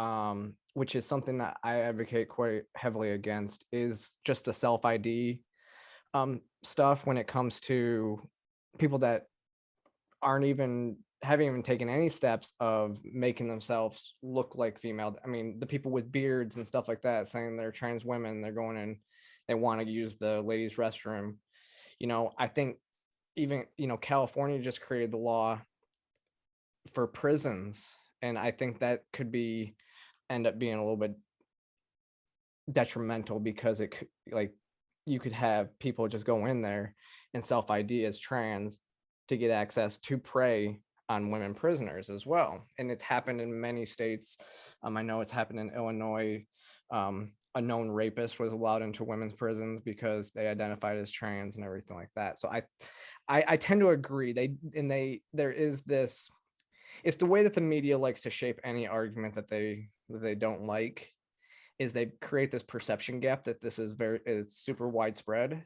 which is something that I advocate quite heavily against, is just the self ID stuff when it comes to people that haven't even taken any steps of making themselves look like female. I mean, the people with beards and stuff like that saying they're trans women, they're going in, they want to use the ladies' restroom. I think even, California just created the law for prisons, and I think that could end up being a little bit detrimental, because it could, like, you could have people just go in there and self ID as trans to get access to prey on women prisoners as well. And it's happened in many states. I know it's happened in Illinois. A known rapist was allowed into women's prisons because they identified as trans and everything like that. So I tend to agree. There is this. It's the way that the media likes to shape any argument that they don't like, is they create this perception gap that this is super widespread,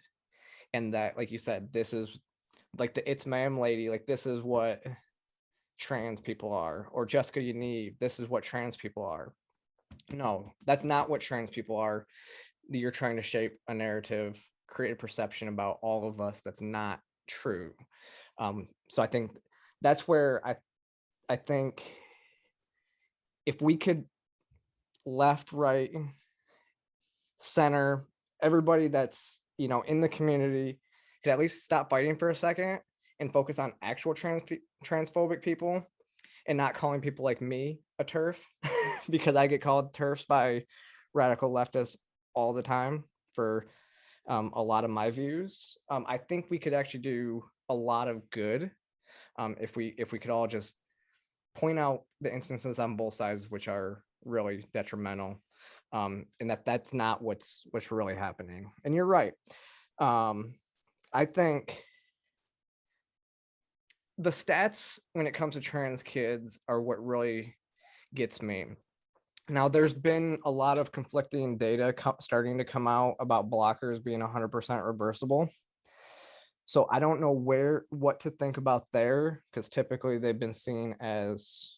and that, like you said, this is like the It's Ma'am lady, like, this is what trans people are, or Jessica Yaniv, this is what trans people are. No, that's not what trans people are. You're trying to shape a narrative, create a perception about all of us that's not true. So I think that's where I think if we could, left, right, center, everybody that's in the community, could at least stop fighting for a second and focus on actual transphobic people and not calling people like me a TERF because I get called TERFs by radical leftists all the time for a lot of my views. I think we could actually do a lot of good if we could all just point out the instances on both sides which are really detrimental, and that's not what's really happening. And you're right. I think the stats when it comes to trans kids are what really gets me. Now, there's been a lot of conflicting data starting to come out about blockers being 100% reversible. So I don't know what to think about there, because typically they've been seen as,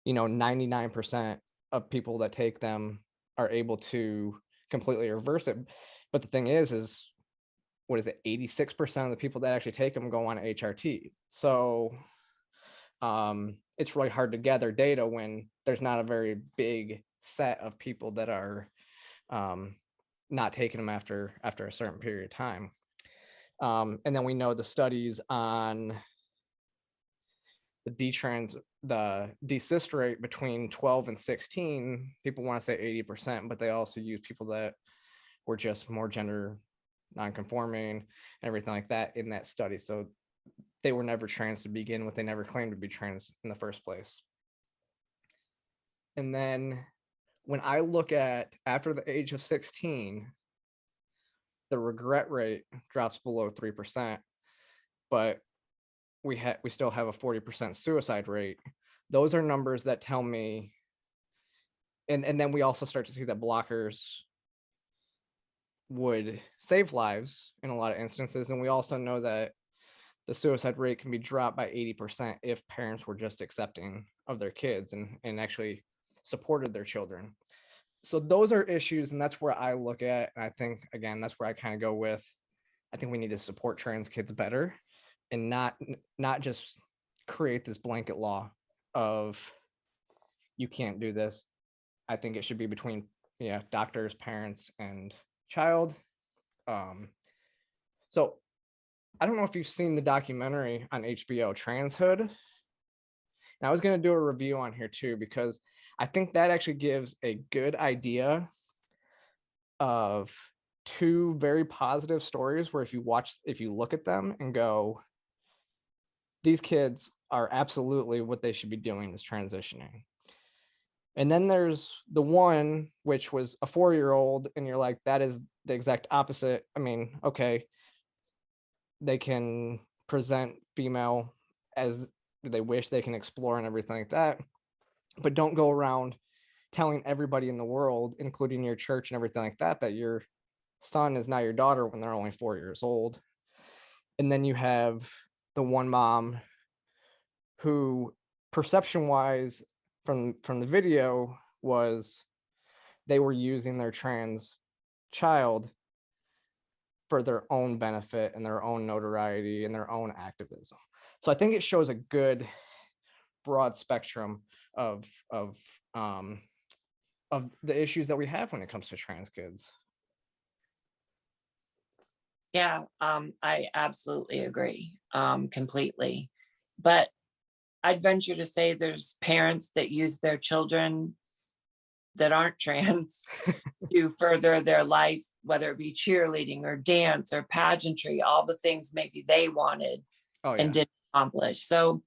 99% of people that take them are able to completely reverse it. But the thing is what is it? 86% of the people that actually take them go on HRT. So it's really hard to gather data when there's not a very big set of people that are not taking them after a certain period of time. And then we know the studies on the decyst rate between 12 and 16, people want to say 80%, but they also use people that were just more gender non-conforming and everything like that in that study. So they were never trans to begin with. They never claimed to be trans in the first place. And then when I look at after the age of 16, the regret rate drops below 3%, but we still have a 40% suicide rate. Those are numbers that tell me, and then we also start to see that blockers would save lives in a lot of instances. And we also know that the suicide rate can be dropped by 80% if parents were just accepting of their kids and actually supported their children. So those are issues, and that's where I look at, and I think, again, that's where I kind of go with, I think we need to support trans kids better and not just create this blanket law of you can't do this. I think it should be between doctors, parents, and child. So I don't know if you've seen the documentary on HBO, Transhood. And I was going to do a review on here too, because I think that actually gives a good idea of two very positive stories where if you look at them and go, these kids are absolutely what they should be doing is transitioning. And then there's the one which was a 4-year-old, and you're like, that is the exact opposite. I mean, okay, they can present female as they wish, they can explore and everything like that, but don't go around telling everybody in the world, including your church and everything like that, that your son is now your daughter when they're only 4 years old. And then you have the one mom who, perception wise, from the video, was they were using their trans child for their own benefit and their own notoriety and their own activism. So I think it shows a good broad spectrum of the issues that we have when it comes to trans kids. Yeah, I absolutely agree, completely. But I'd venture to say there's parents that use their children that aren't trans to further their life, whether it be cheerleading or dance or pageantry, all the things maybe they wanted and didn't accomplish. So,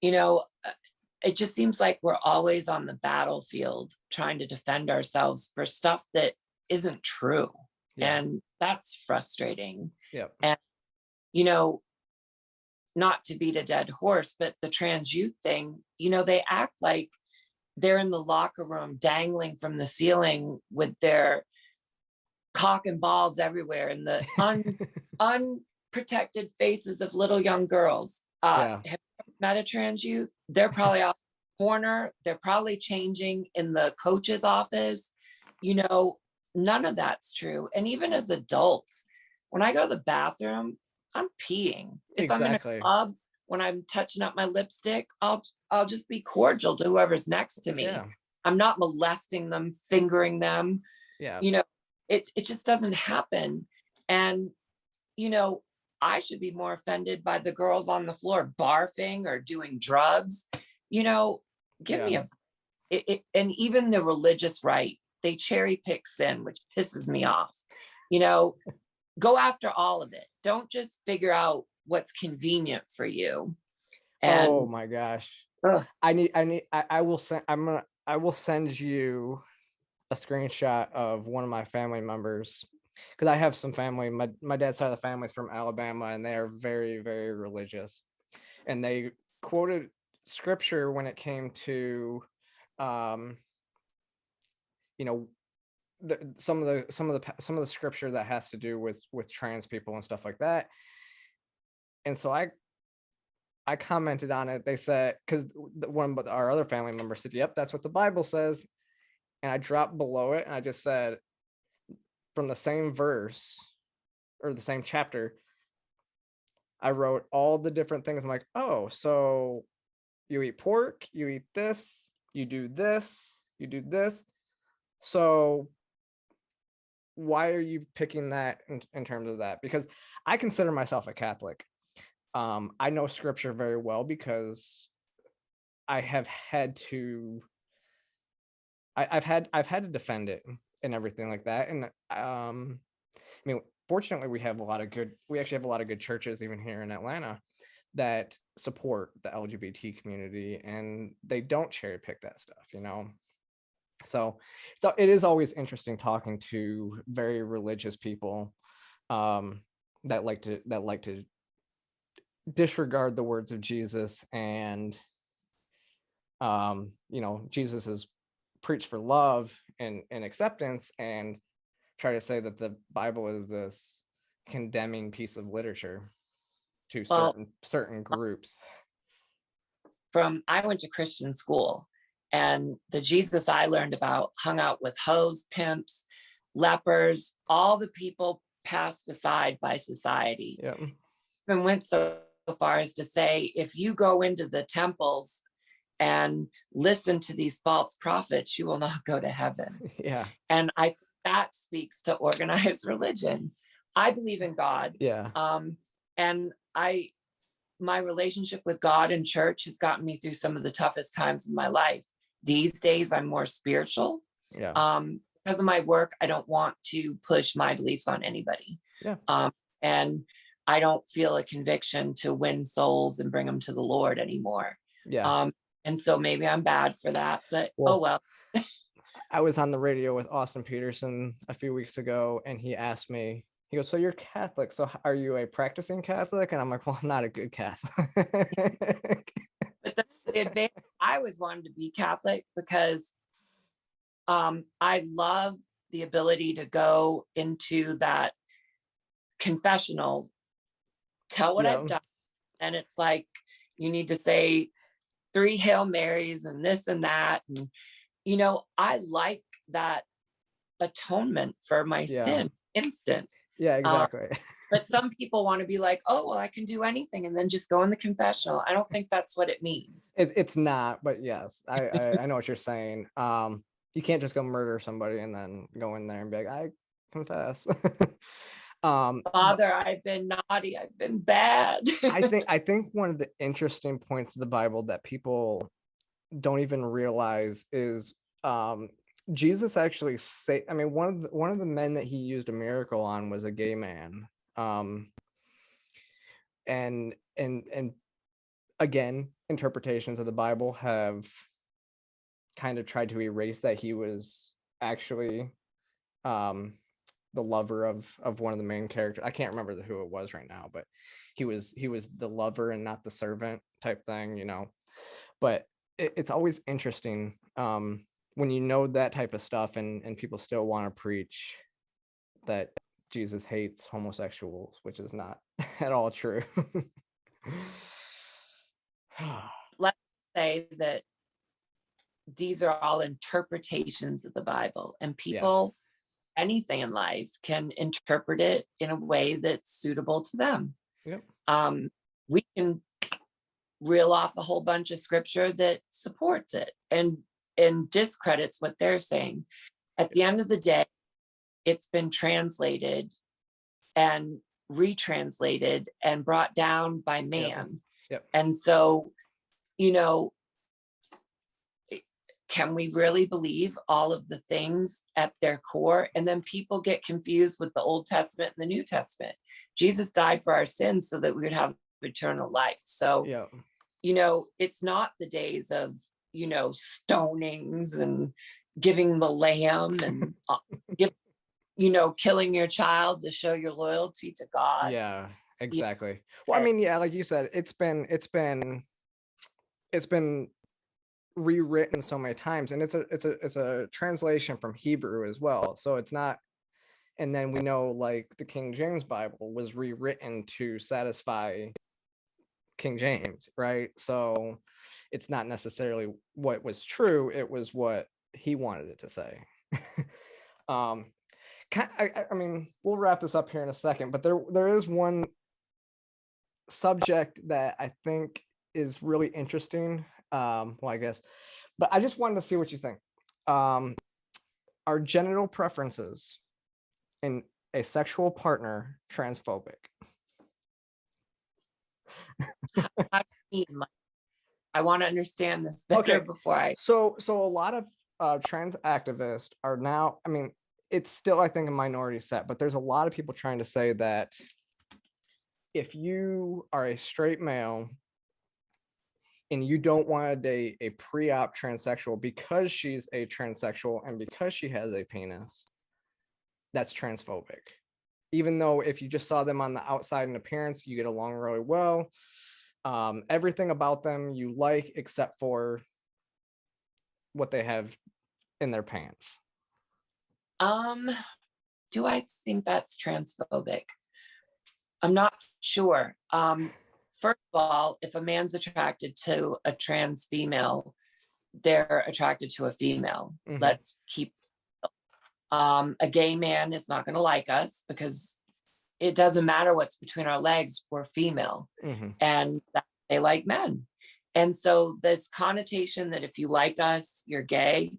it just seems like we're always on the battlefield trying to defend ourselves for stuff that isn't true. Yeah. And that's frustrating. Yeah. And, not to beat a dead horse, but the trans youth thing, they act like they're in the locker room dangling from the ceiling with their cock and balls everywhere and the unprotected faces of little young girls. Have you met a trans youth? They're probably out in the corner. They're probably changing in the coach's office. None of that's true. And even as adults, when I go to the bathroom, I'm peeing. If I'm in a club, when I'm touching up my lipstick, I'll just be cordial to whoever's next to me. Yeah. I'm not molesting them, fingering them. Yeah. It just doesn't happen. And, I should be more offended by the girls on the floor barfing or doing drugs. Give me and even the religious right, they cherry pick sin, which pisses me off. Go after all of it. Don't just figure out what's convenient for you. And oh my gosh. ugh, I will send you a screenshot of one of my family members, because I have some family. My dad's side of the family is from Alabama, and they are very, very religious. And they quoted scripture when it came to, some of the scripture that has to do with trans people and stuff like that. And so I commented on it. They said, because one of our other family members said, "Yep, that's what the Bible says." And I dropped below it and I just said, from the same verse or the same chapter, I wrote all the different things. I'm like, oh, so you eat pork, you eat this, you do this, you do this. So why are you picking that in terms of that? Because I consider myself a Catholic. I know scripture very well because I have had to, I've had to defend it and everything like that. And I mean, fortunately, we actually have a lot of good churches even here in Atlanta that support the LGBT community, and they don't cherry pick that stuff. So it is always interesting talking to very religious people that like to disregard the words of Jesus, and Jesus is preached for love and acceptance, and try to say that the Bible is this condemning piece of literature to well, certain groups. I went to Christian school, and the Jesus I learned about hung out with hoes, pimps, lepers, all the people passed aside by society. Yeah. And went so far as to say, if you go into the temples and listen to these false prophets, you will not go to heaven. Yeah. And I think that speaks to organized religion. I believe in God. Yeah. And my relationship with God and church has gotten me through some of the toughest times in my life. These days, I'm more spiritual. Yeah. Because of my work, I don't want to push my beliefs on anybody. Yeah. And I don't feel a conviction to win souls and bring them to the Lord anymore. Yeah. And so maybe I'm bad for that, but oh well. I was on the radio with Austin Peterson a few weeks ago, and he asked me, he goes, "So you're Catholic, so are you a practicing Catholic?" And I'm like, "Well, I'm not a good Catholic." But the advantage, I always wanted to be Catholic because I love the ability to go into that confessional, tell what I've done. And it's like, you need to say 3 Hail Marys and this and that. And, I like that atonement for my sin instant. Yeah, exactly. But some people want to be like, oh, well, I can do anything and then just go in the confessional. I don't think that's what it means. It's not, but yes, I know what you're saying. You can't just go murder somebody and then go in there and be like, I confess. Father, I've been naughty, I've been bad. I think one of the interesting points of the Bible that people don't even realize is Jesus actually one of the men that he used a miracle on was a gay man. And again, interpretations of the Bible have kind of tried to erase that he was actually the lover of one of the main characters. I can't remember who it was right now, but he was the lover and not the servant type thing, But it's always interesting when you know that type of stuff, and people still want to preach that Jesus hates homosexuals, which is not at all true. Let's say that these are all interpretations of the Bible, and people, anything in life, can interpret it in a way that's suitable to them. Yep. We can reel off a whole bunch of scripture that supports it and discredits what they're saying. At the end of the day, it's been translated and retranslated and brought down by Yep. man. Yep. And so, you know, can we really believe all of the things at their core? And then people get confused with the Old Testament and the New Testament. Jesus died for our sins so that we would have eternal life. So, Yep. you know, it's not the days of, you know, stonings and giving the lamb and, you know, killing your child to show your loyalty to God. Yeah, You exactly. Well, I mean, yeah, like you said, it's been rewritten so many times, and it's a translation from Hebrew as well. So it's not, and then we know like the King James Bible was rewritten to satisfy King James, right? So it's not necessarily what was true, it was what he wanted it to say. I mean, we'll wrap this up here in a second, but there is one subject that I think is really interesting. Well, I guess, but I just wanted to see what you think. Are genital preferences in a sexual partner transphobic? How do you mean? Like, I want to understand this better before I. So a lot of trans activists are now, I mean, it's still, I think, a minority set, but there's a lot of people trying to say that if you are a straight male and you don't want to date a pre-op transsexual because she's a transsexual and because she has a penis, that's transphobic. Even though if you just saw them on the outside in appearance, you get along really well. Everything about them you like, except for what they have in their pants. Do I think that's transphobic? I'm not sure. First of all, if a man's attracted to a trans female, they're attracted to a female. Mhm. Let's keep. A gay man is not going to like us because it doesn't matter what's between our legs. We're female, and they like men. And so this connotation that if you like us, you're gay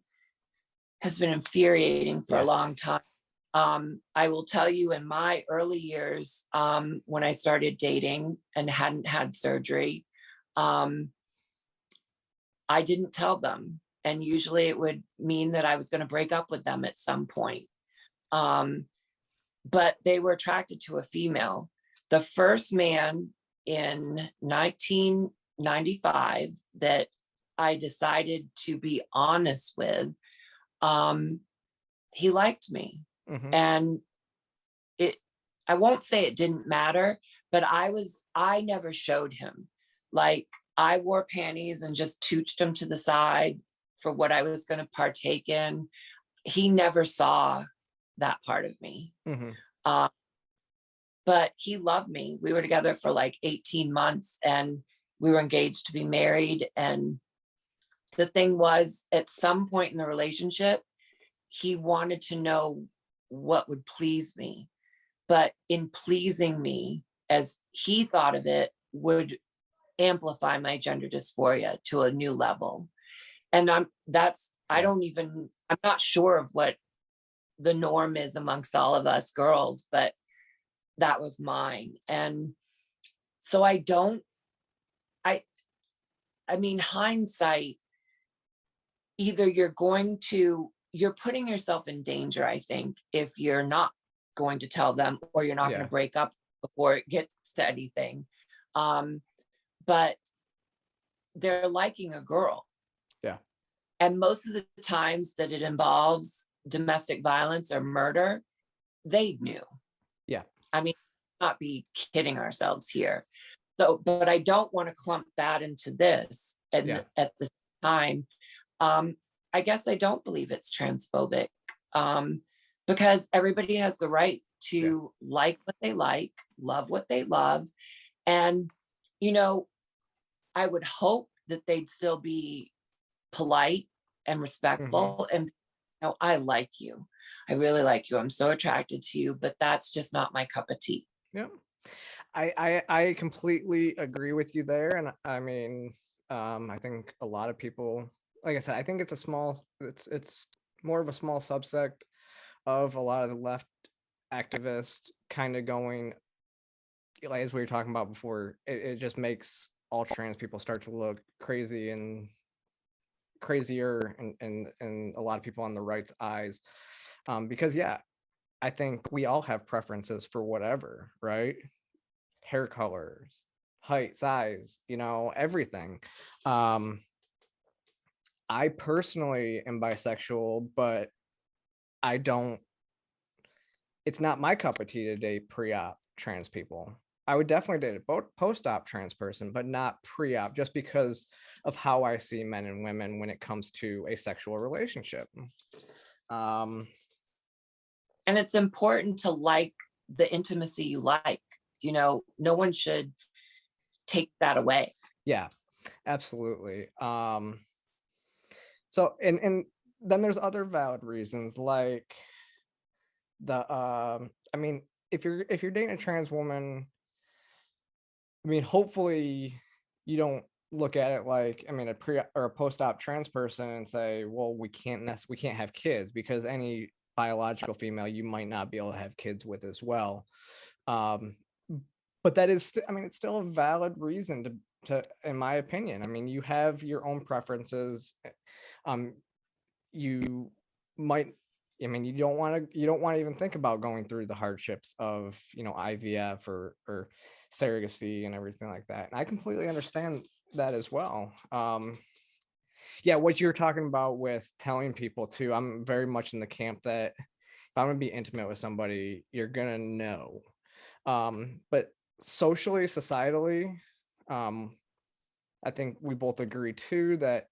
has been infuriating for a long time. I will tell you, in my early years, when I started dating and hadn't had surgery, I didn't tell them. And usually it would mean that I was going to break up with them at some point. But they were attracted to a female. The first man in 1995 that I decided to be honest with, he liked me. And I won't say it didn't matter, but I never showed him. Like, I wore panties and just tooched him to the side for what I was going to partake in. He never saw that part of me. But he loved me. We were together for like 18 months and we were engaged to be married. And the thing was, at some point in the relationship, he wanted to know what would please me. But in pleasing me, as he thought of it, would amplify my gender dysphoria to a new level. And I'm not sure of what the norm is amongst all of us girls, but that was mine. And so I mean, hindsight, either you're putting yourself in danger, I think, if you're not going to tell them, or you're not going to break up before it gets to anything. But they're liking a girl. Yeah. And most of the times that it involves domestic violence or murder, they knew. Yeah. I mean, not be kidding ourselves here. So, but I don't want to clump that into this at this time. I guess I don't believe it's transphobic, because everybody has the right to like what they like, love what they love. And, you know, I would hope that they'd still be polite and respectful and, you know, I like you. I really like you. I'm so attracted to you, but that's just not my cup of tea. Yeah. I completely agree with you there. And I mean, I think a lot of people, like I said, I think it's more of a small subsect of a lot of the left activists kind of going like as we were talking about before, it just makes all trans people start to look crazy and crazier and a lot of people on the right's eyes. Because yeah, I think we all have preferences for whatever, right? Hair colors, height, size, everything. um I personally am bisexual, but I don't it's not my cup of tea to date pre-op trans people. I would definitely date a post-op trans person, but not pre-op, just because of how I see men and women when it comes to a sexual relationship. um And it's important to like the intimacy you like. No one should take that away. yeah, absolutely. So and then there's other valid reasons, like I mean, if you're dating a trans woman, I mean, hopefully you don't look at it like, I mean, a pre or a post-op trans person and say, well, we can't have kids, because any biological female you might not be able to have kids with as well. Um, but that is, I mean, it's still a valid reason to, in my opinion. I mean, you have your own preferences. Um, you might, I mean, you don't want to even think about going through the hardships of, IVF or surrogacy and everything like that. And I completely understand that as well. Yeah, what you're talking about with telling people too, I'm very much in the camp that if I'm gonna be intimate with somebody, you're gonna know. But socially, societally, um, I think we both agree too that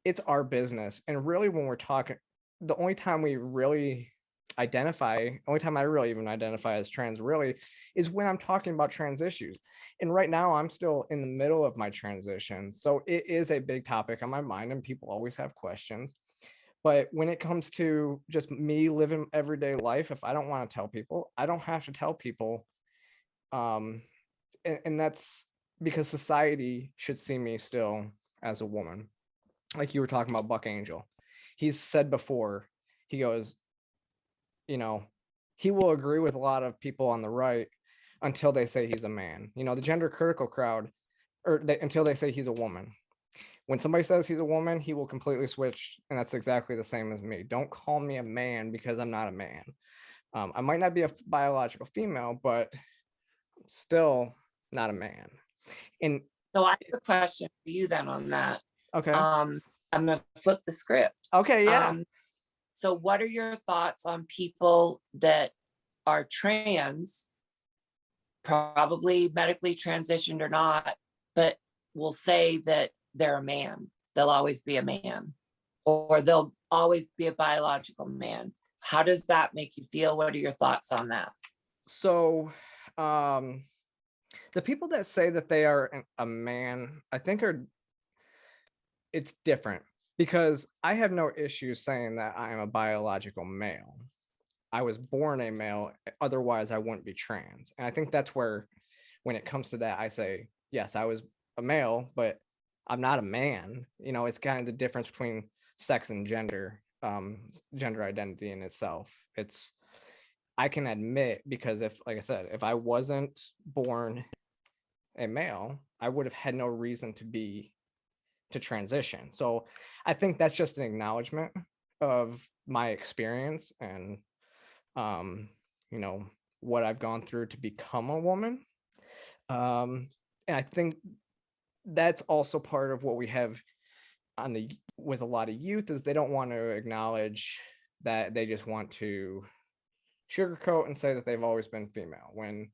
it's our business. And really, when we're talking, the only time we really only time I really even identify as trans really is when I'm talking about trans issues. And right now I'm still in the middle of my transition. So it is a big topic on my mind and people always have questions. But when it comes to just me living everyday life, if I don't want to tell people, I don't have to tell people. Um, and that's because society should see me still as a woman. Like you were talking about Buck Angel. He's said before, he goes, you know, he will agree with a lot of people on the right until they say he's a man. The gender critical crowd, until they say he's a woman. When somebody says he's a woman, he will completely switch, and that's exactly the same as me. Don't call me a man because I'm not a man. I might not be a biological female, but still not a man. And So I have a question for you then on that. okay, I'm gonna flip the script. okay, yeah. So what are your thoughts on people that are trans, probably medically transitioned or not, but will say that they're a man? They'll always be a man, or they'll always be a biological man. How does that make you feel? What are your thoughts on that? So, the people that say that they are a man, I think it's different, because I have no issue saying that I am a biological male. I was born a male, otherwise I wouldn't be trans. And I think that's where, when it comes to that, I say, yes, I was a male, but I'm not a man. It's kind of the difference between sex and gender, gender identity in itself. I can admit, because like I said, if I wasn't born a male, I would have had no reason to transition. So I think that's just an acknowledgement of my experience and um, what I've gone through to become a woman. And I think that's also part of what we have with a lot of youth, is they don't want to acknowledge that. They just want to sugarcoat and say that they've always been female, when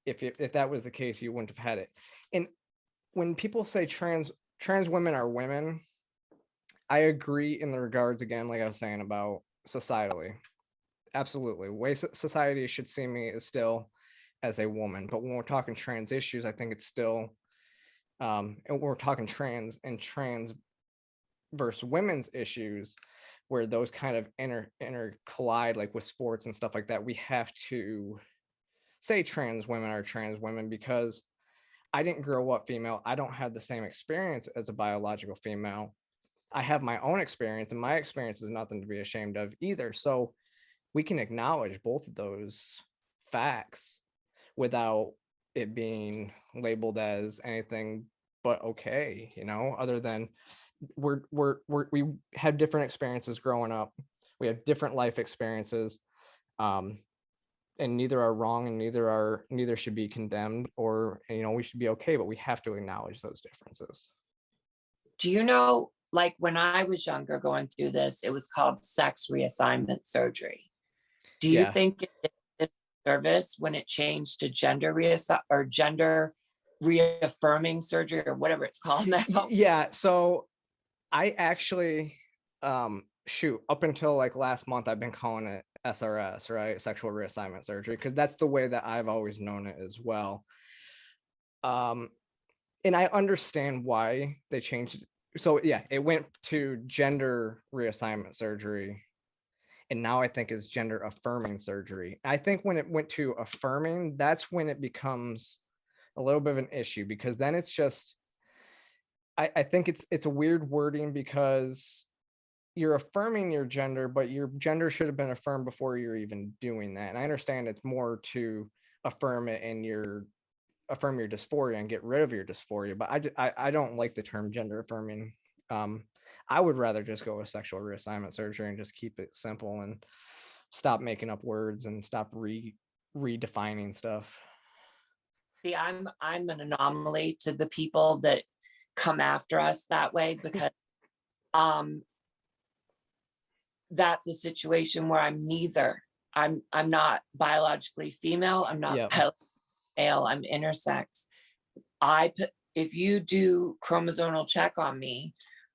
if that was the case, you wouldn't have had it. And when people say trans women are women, I agree in the regards, again, like I was saying, about societally. Absolutely, way society should see me is still as a woman. But when we're talking trans issues, I think it's still and we're talking trans versus women's issues, where those kind of inter collide, like with sports and stuff like that. We have to say trans women are trans women, because I didn't grow up female. I don't have the same experience as a biological female. I have my own experience, and my experience is nothing to be ashamed of either. So we can acknowledge both of those facts without it being labeled as anything but okay, you know, other than we have different experiences growing up. We have different life experiences. And neither are wrong and neither should be condemned, or, you know, we should be okay, but we have to acknowledge those differences. Do you know, like when I was younger going through this, it was called sex reassignment surgery. Do you Yeah. think it did a service when it changed to gender reaffirming surgery or whatever it's called now? Yeah, so I actually up until like last month I've been calling it SRS, right? Sexual reassignment surgery, because that's the way that I've always known it as well. Um and I understand why they changed it. So yeah, it went to gender reassignment surgery, and now I think it's gender affirming surgery. I think when it went to affirming, that's when it becomes a little bit of an issue, because then it's just, I think it's a weird wording, because you're affirming your gender, but your gender should have been affirmed before you're even doing that. And I understand it's more to affirm it and affirm your dysphoria and get rid of your dysphoria, but I don't like the term gender affirming. I would rather just go with sexual reassignment surgery and just keep it simple and stop making up words and stop redefining stuff. See, I'm an anomaly to the people that come after us that way, because um that's a situation where I'm neither. I'm not biologically female, I'm not Yeah. male, I'm intersex. If you do chromosomal check on me,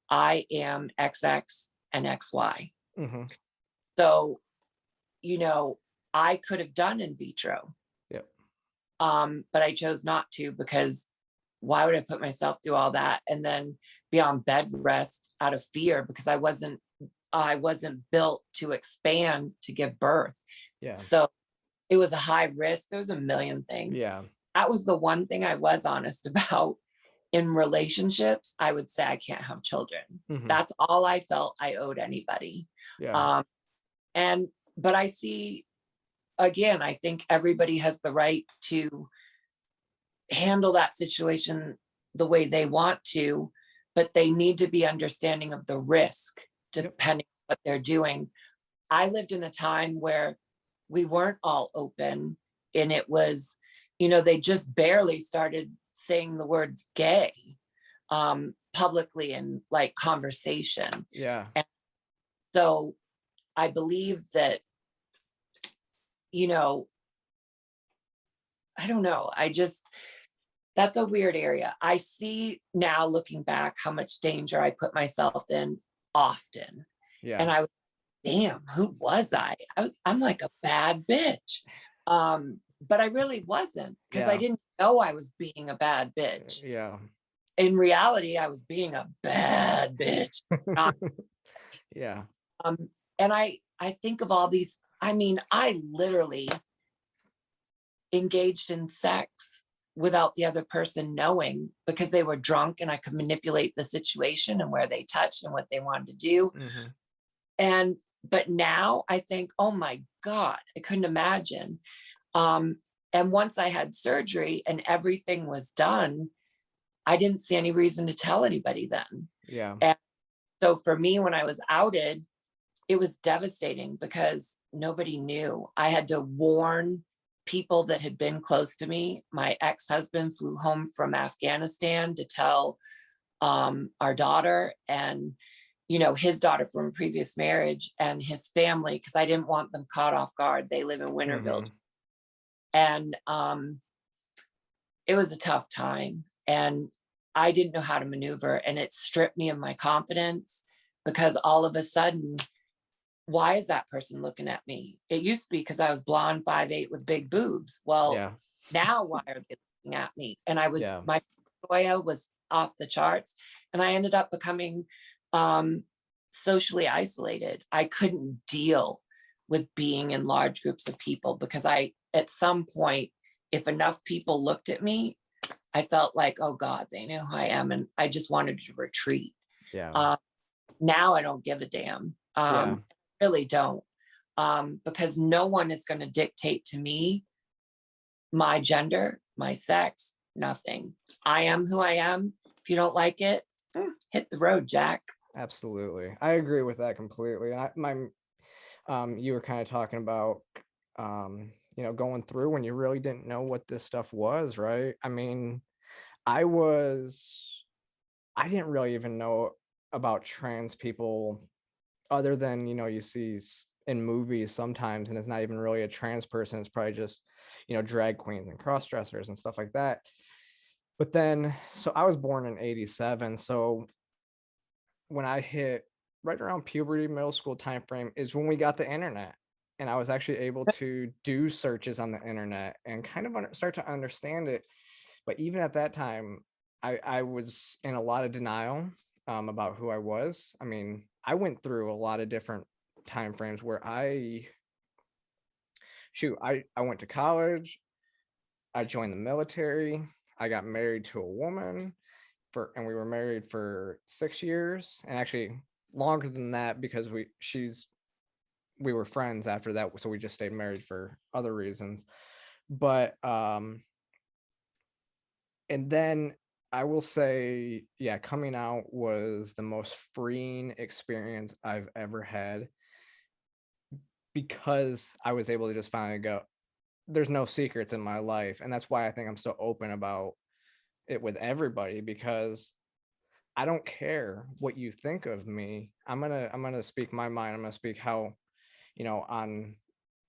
I am XX and XY. Mm-hmm. So, you know, I could have done in vitro. Yep. But I chose not to, because why would I put myself through all that and then be on bed rest out of fear, because I wasn't built to expand to give birth. Yeah. So it was a high risk. There was a million things. Yeah. That was the one thing I was honest about. In relationships, I would say I can't have children. Mm-hmm. That's all I felt I owed anybody. Yeah. But I see, again, I think everybody has the right to handle that situation the way they want to, but they need to be understanding of the risk depending on what they're doing. I lived in a time where we weren't all open, and it was, you know, they just barely started saying the words gay publicly in like conversation. Yeah. And so I believe that, you know, I don't know. That's a weird area. I see now looking back how much danger I put myself in often. Yeah. And I was, damn, who was I? I'm like a bad bitch. But I really wasn't, because I didn't know I was being a bad bitch. Yeah. In reality, I was being a bad bitch. Yeah. And I think of all these, I mean, I literally engaged in sex without the other person knowing, because they were drunk and I could manipulate the situation and where they touched and what they wanted to do. Mm-hmm. But now I think, oh my God, I couldn't imagine. And once I had surgery and everything was done, I didn't see any reason to tell anybody then. Yeah. And so for me, when I was outed, it was devastating because nobody knew. I had to warn people that had been close to me. My ex-husband flew home from Afghanistan to tell our daughter, and you know, his daughter from a previous marriage, and his family, because I didn't want them caught off guard. They live in Winterville. Mm-hmm. And it was a tough time, and I didn't know how to maneuver, and it stripped me of my confidence, because all of a sudden, why is that person looking at me? It used to be because I was blonde, 5'8" with big boobs. Well, now why are they looking at me? And my paranoia was off the charts, and I ended up becoming socially isolated. I couldn't deal with being in large groups of people, because at some point, if enough people looked at me, I felt like, oh God, they know who I am. And I just wanted to retreat. Yeah. Now I don't give a damn. I really don't. Because no one is going to dictate to me my gender, my sex, nothing. I am who I am. If you don't like it, hit the road, Jack. Absolutely. I agree with that completely. And you were kind of talking about, going through when you really didn't know what this stuff was, right? I mean, I didn't really even know about trans people other than, you see in movies sometimes, and it's not even really a trans person. It's probably just, drag queens and cross dressers and stuff like that. But then, so I was born in 87. So when I hit right around puberty, middle school timeframe is when we got the internet. And I was actually able to do searches on the internet and kind of start to understand it. But even at that time, I was in a lot of denial about who I was. I mean, I went through a lot of different time frames where I went to college, I joined the military, I got married to a woman, and we were married for 6 years, and actually longer than that because we were friends after that, so we just stayed married for other reasons. But and then I will say, yeah, coming out was the most freeing experience I've ever had, because I was able to just finally go, there's no secrets in my life. And that's why I think I'm so open about it with everybody, because I don't care what you think of me. I'm gonna speak my mind. I'm gonna speak how, on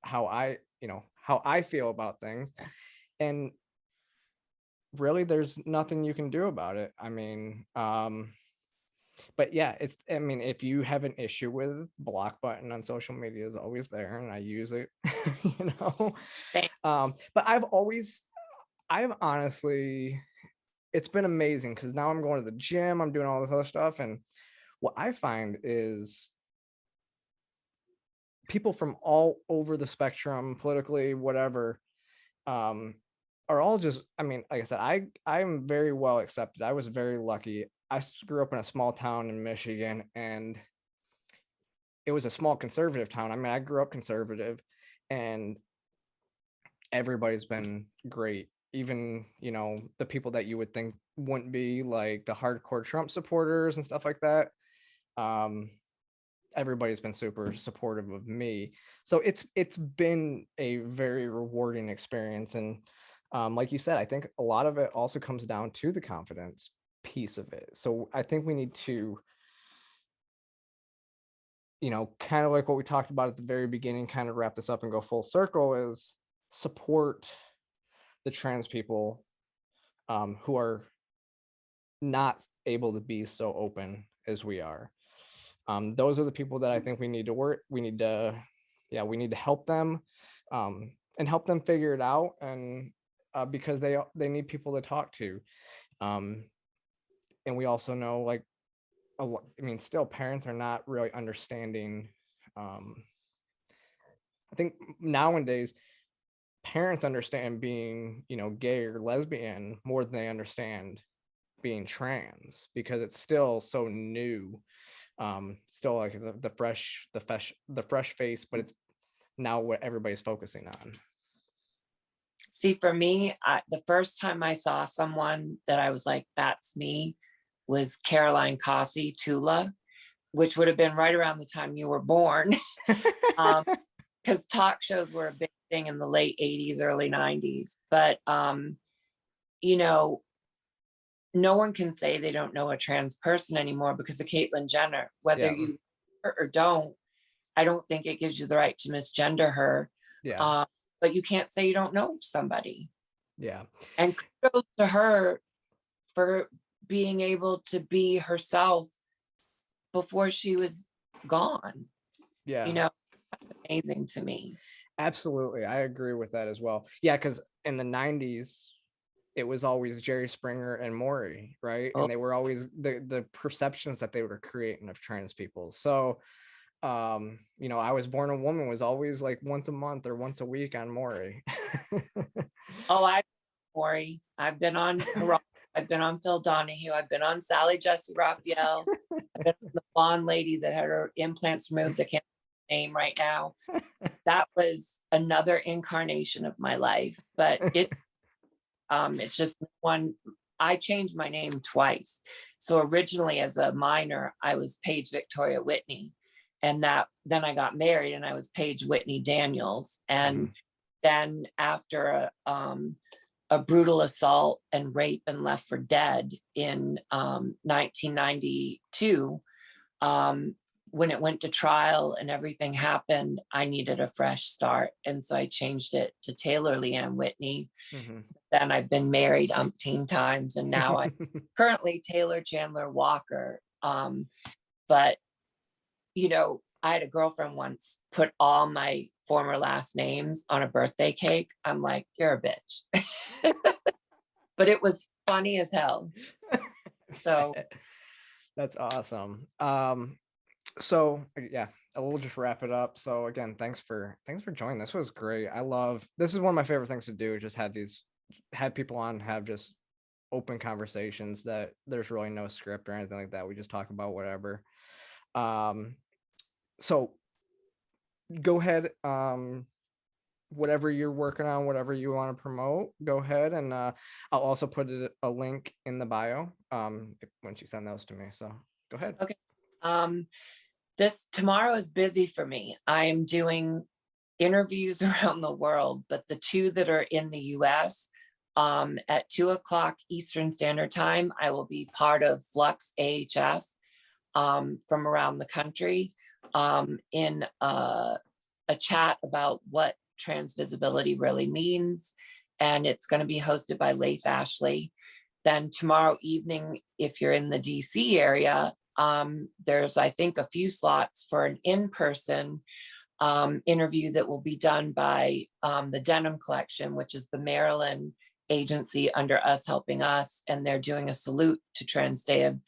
how I feel about things. And really there's nothing you can do about it. I mean, but yeah, I mean, if you have an issue with, block button on social media is always there, and I use it. you know Thanks. but I've honestly, it's been amazing, because now I'm going to the gym, I'm doing all this other stuff, and what I find is people from all over the spectrum, politically, whatever, are all just, I mean, like I said, I'm very well accepted. I was very lucky. I grew up in a small town in Michigan, and it was a small conservative town. I mean, I grew up conservative, and everybody's been great. Even, the people that you would think wouldn't be, like the hardcore Trump supporters and stuff like that. Everybody's been super supportive of me. So it's been a very rewarding experience. And like you said, I think a lot of it also comes down to the confidence piece of it. So I think we need to, kind of like what we talked about at the very beginning, kind of wrap this up and go full circle, is support the trans people who are not able to be so open as we are. Those are the people that I think we need to work. We need to help them, and help them figure it out. And because they need people to talk to. And we also know, like, I mean, still parents are not really understanding. I think nowadays parents understand being, gay or lesbian more than they understand being trans, because it's still so new. Still like the fresh face, but it's now what everybody's focusing on. See, for me, the first time I saw someone that I was like, that's me, was Caroline Cossey, Tula, which would have been right around the time you were born. Because talk shows were a big thing in the late 80s, early 90s. But, no one can say they don't know a trans person anymore because of Caitlyn Jenner. Whether Yeah. you or don't, I don't think it gives you the right to misgender her. Yeah. But you can't say you don't know somebody. Yeah. And kudos to her for being able to be herself before she was gone. Yeah. That's amazing to me. Absolutely. I agree with that as well. Yeah, because in the 90s, it was always Jerry Springer and Maury, right? Oh. And they were always the perceptions that they were creating of trans people. So I Was Born a Woman was always like once a month or once a week on Maury. Maury. I've been on I've been on Phil Donahue. I've been on Sally Jesse Raphael. I've been on the blonde lady that had her implants removed. I can't name right now. that was another incarnation of my life, but it's just one. I changed my name twice. So originally as a minor, I was Paige Victoria Whitney. And then I got married and I was Paige Whitney Daniels. And then after a brutal assault and rape and left for dead in 1992, when it went to trial and everything happened, I needed a fresh start. And so I changed it to Taylor Lianne Whitney. Then I've been married umpteen times, and now I'm currently Taylor Chandler Walker. But, you know, I had a girlfriend once put all my former last names on a birthday cake. I'm like, you're a bitch. But it was funny as hell. So that's awesome. So yeah, we'll just wrap it up. So again, thanks for joining. This was great. This is one of my favorite things to do, just have people on, have just open conversations that there's really no script or anything like that. We just talk about whatever. So go ahead, whatever you're working on, whatever you want to promote, go ahead, and I'll also put a link in the bio once you send those to me. So go ahead. Okay. Tomorrow is busy for me. I am doing interviews around the world, but the two that are in the US, at 2:00 Eastern Standard Time, I will be part of Flux AHF from around the country in a chat about what trans visibility really means. And it's going to be hosted by Laith Ashley. Then tomorrow evening, if you're in the DC area, there's, I think, a few slots for an in-person interview that will be done by the Denim Collection, which is the Maryland agency under Us Helping Us. And they're doing a salute to Trans Day of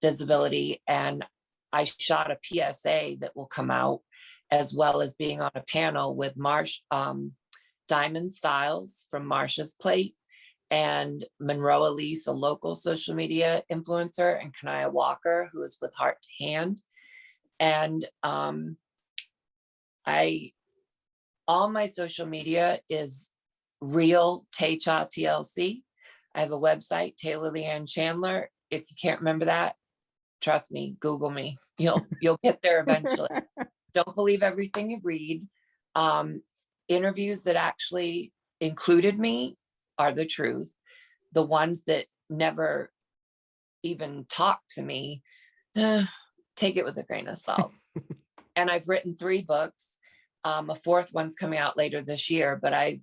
Visibility. And I shot a PSA that will come out, as well as being on a panel with Diamond Styles from Marsha's Plate, and Monroe Elise, a local social media influencer, and Kanaya Walker, who is with Heart to Hand. And all my social media is real Taycha TLC. I have a website, Taylor Lianne Chandler. If you can't remember that, trust me, Google me. You'll get there eventually. Don't believe everything you read. Interviews that actually included me are the truth. The ones that never even talked to me, take it with a grain of salt. And I've written 3 books. A 4th one's coming out later this year, but I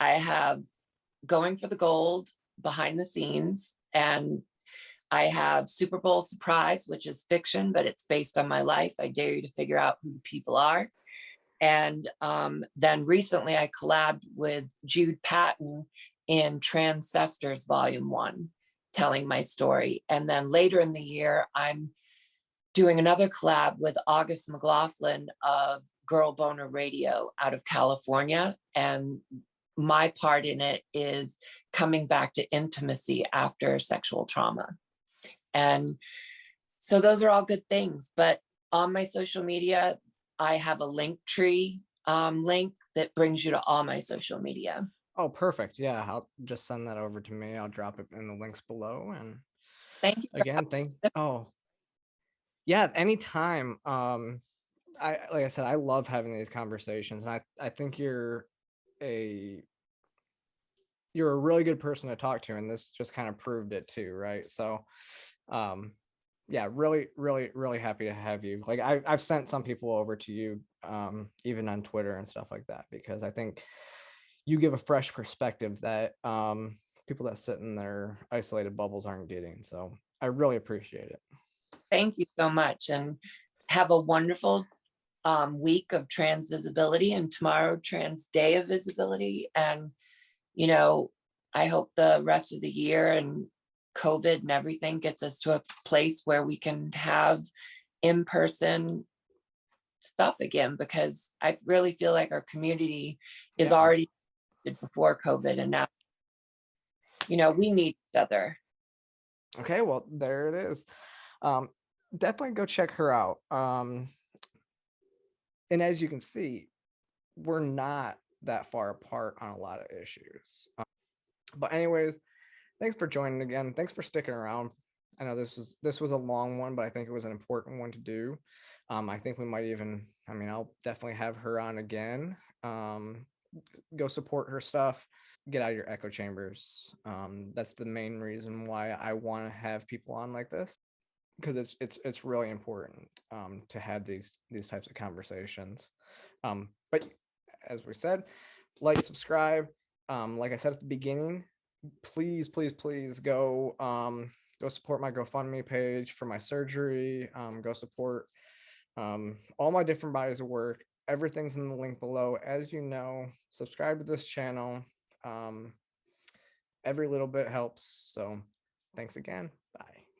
have Going for the Gold, behind the scenes, and I have Super Bowl Surprise, which is fiction, but it's based on my life. I dare you to figure out who the people are. And then recently I collabed with Jude Patton in Transcestors Volume 1, telling my story. And then later in the year, I'm doing another collab with August McLaughlin of Girl Boner Radio out of California. And my part in it is coming back to intimacy after sexual trauma. And so those are all good things. But on my social media, I have a Linktree link that brings you to all my social media. Oh, perfect. Yeah, I'll just send that over to me. I'll drop it in the links below. And thank you again. Yeah, anytime. Like I said, I love having these conversations, and I think you're a really good person to talk to, and this just kind of proved it too, right? So yeah, really, really, really happy to have you. Like I've sent some people over to you, even on Twitter and stuff like that, because I think you give a fresh perspective that people that sit in their isolated bubbles aren't getting. So I really appreciate it. Thank you so much, and have a wonderful week of trans visibility, and tomorrow Trans Day of Visibility. And you know, I hope the rest of the year and COVID and everything gets us to a place where we can have in-person stuff again, because I really feel like our community is already before COVID, and now, you know, we need each other. Okay, well, there it is. Definitely go check her out. And as you can see, we're not that far apart on a lot of issues. But anyways, thanks for joining again. Thanks for sticking around. I know this was a long one, but I think it was an important one to do. I think we might even, I mean, I'll definitely have her on again. Go support her stuff. Get out of your echo chambers. That's the main reason why I want to have people on like this, because it's really important to have these types of conversations. But as we said, like, subscribe. Like I said at the beginning, please, please, please go support my GoFundMe page for my surgery. Go support all my different bodies of work. Everything's in the link below. As you know, subscribe to this channel. Um, every little bit helps. So thanks again. Bye.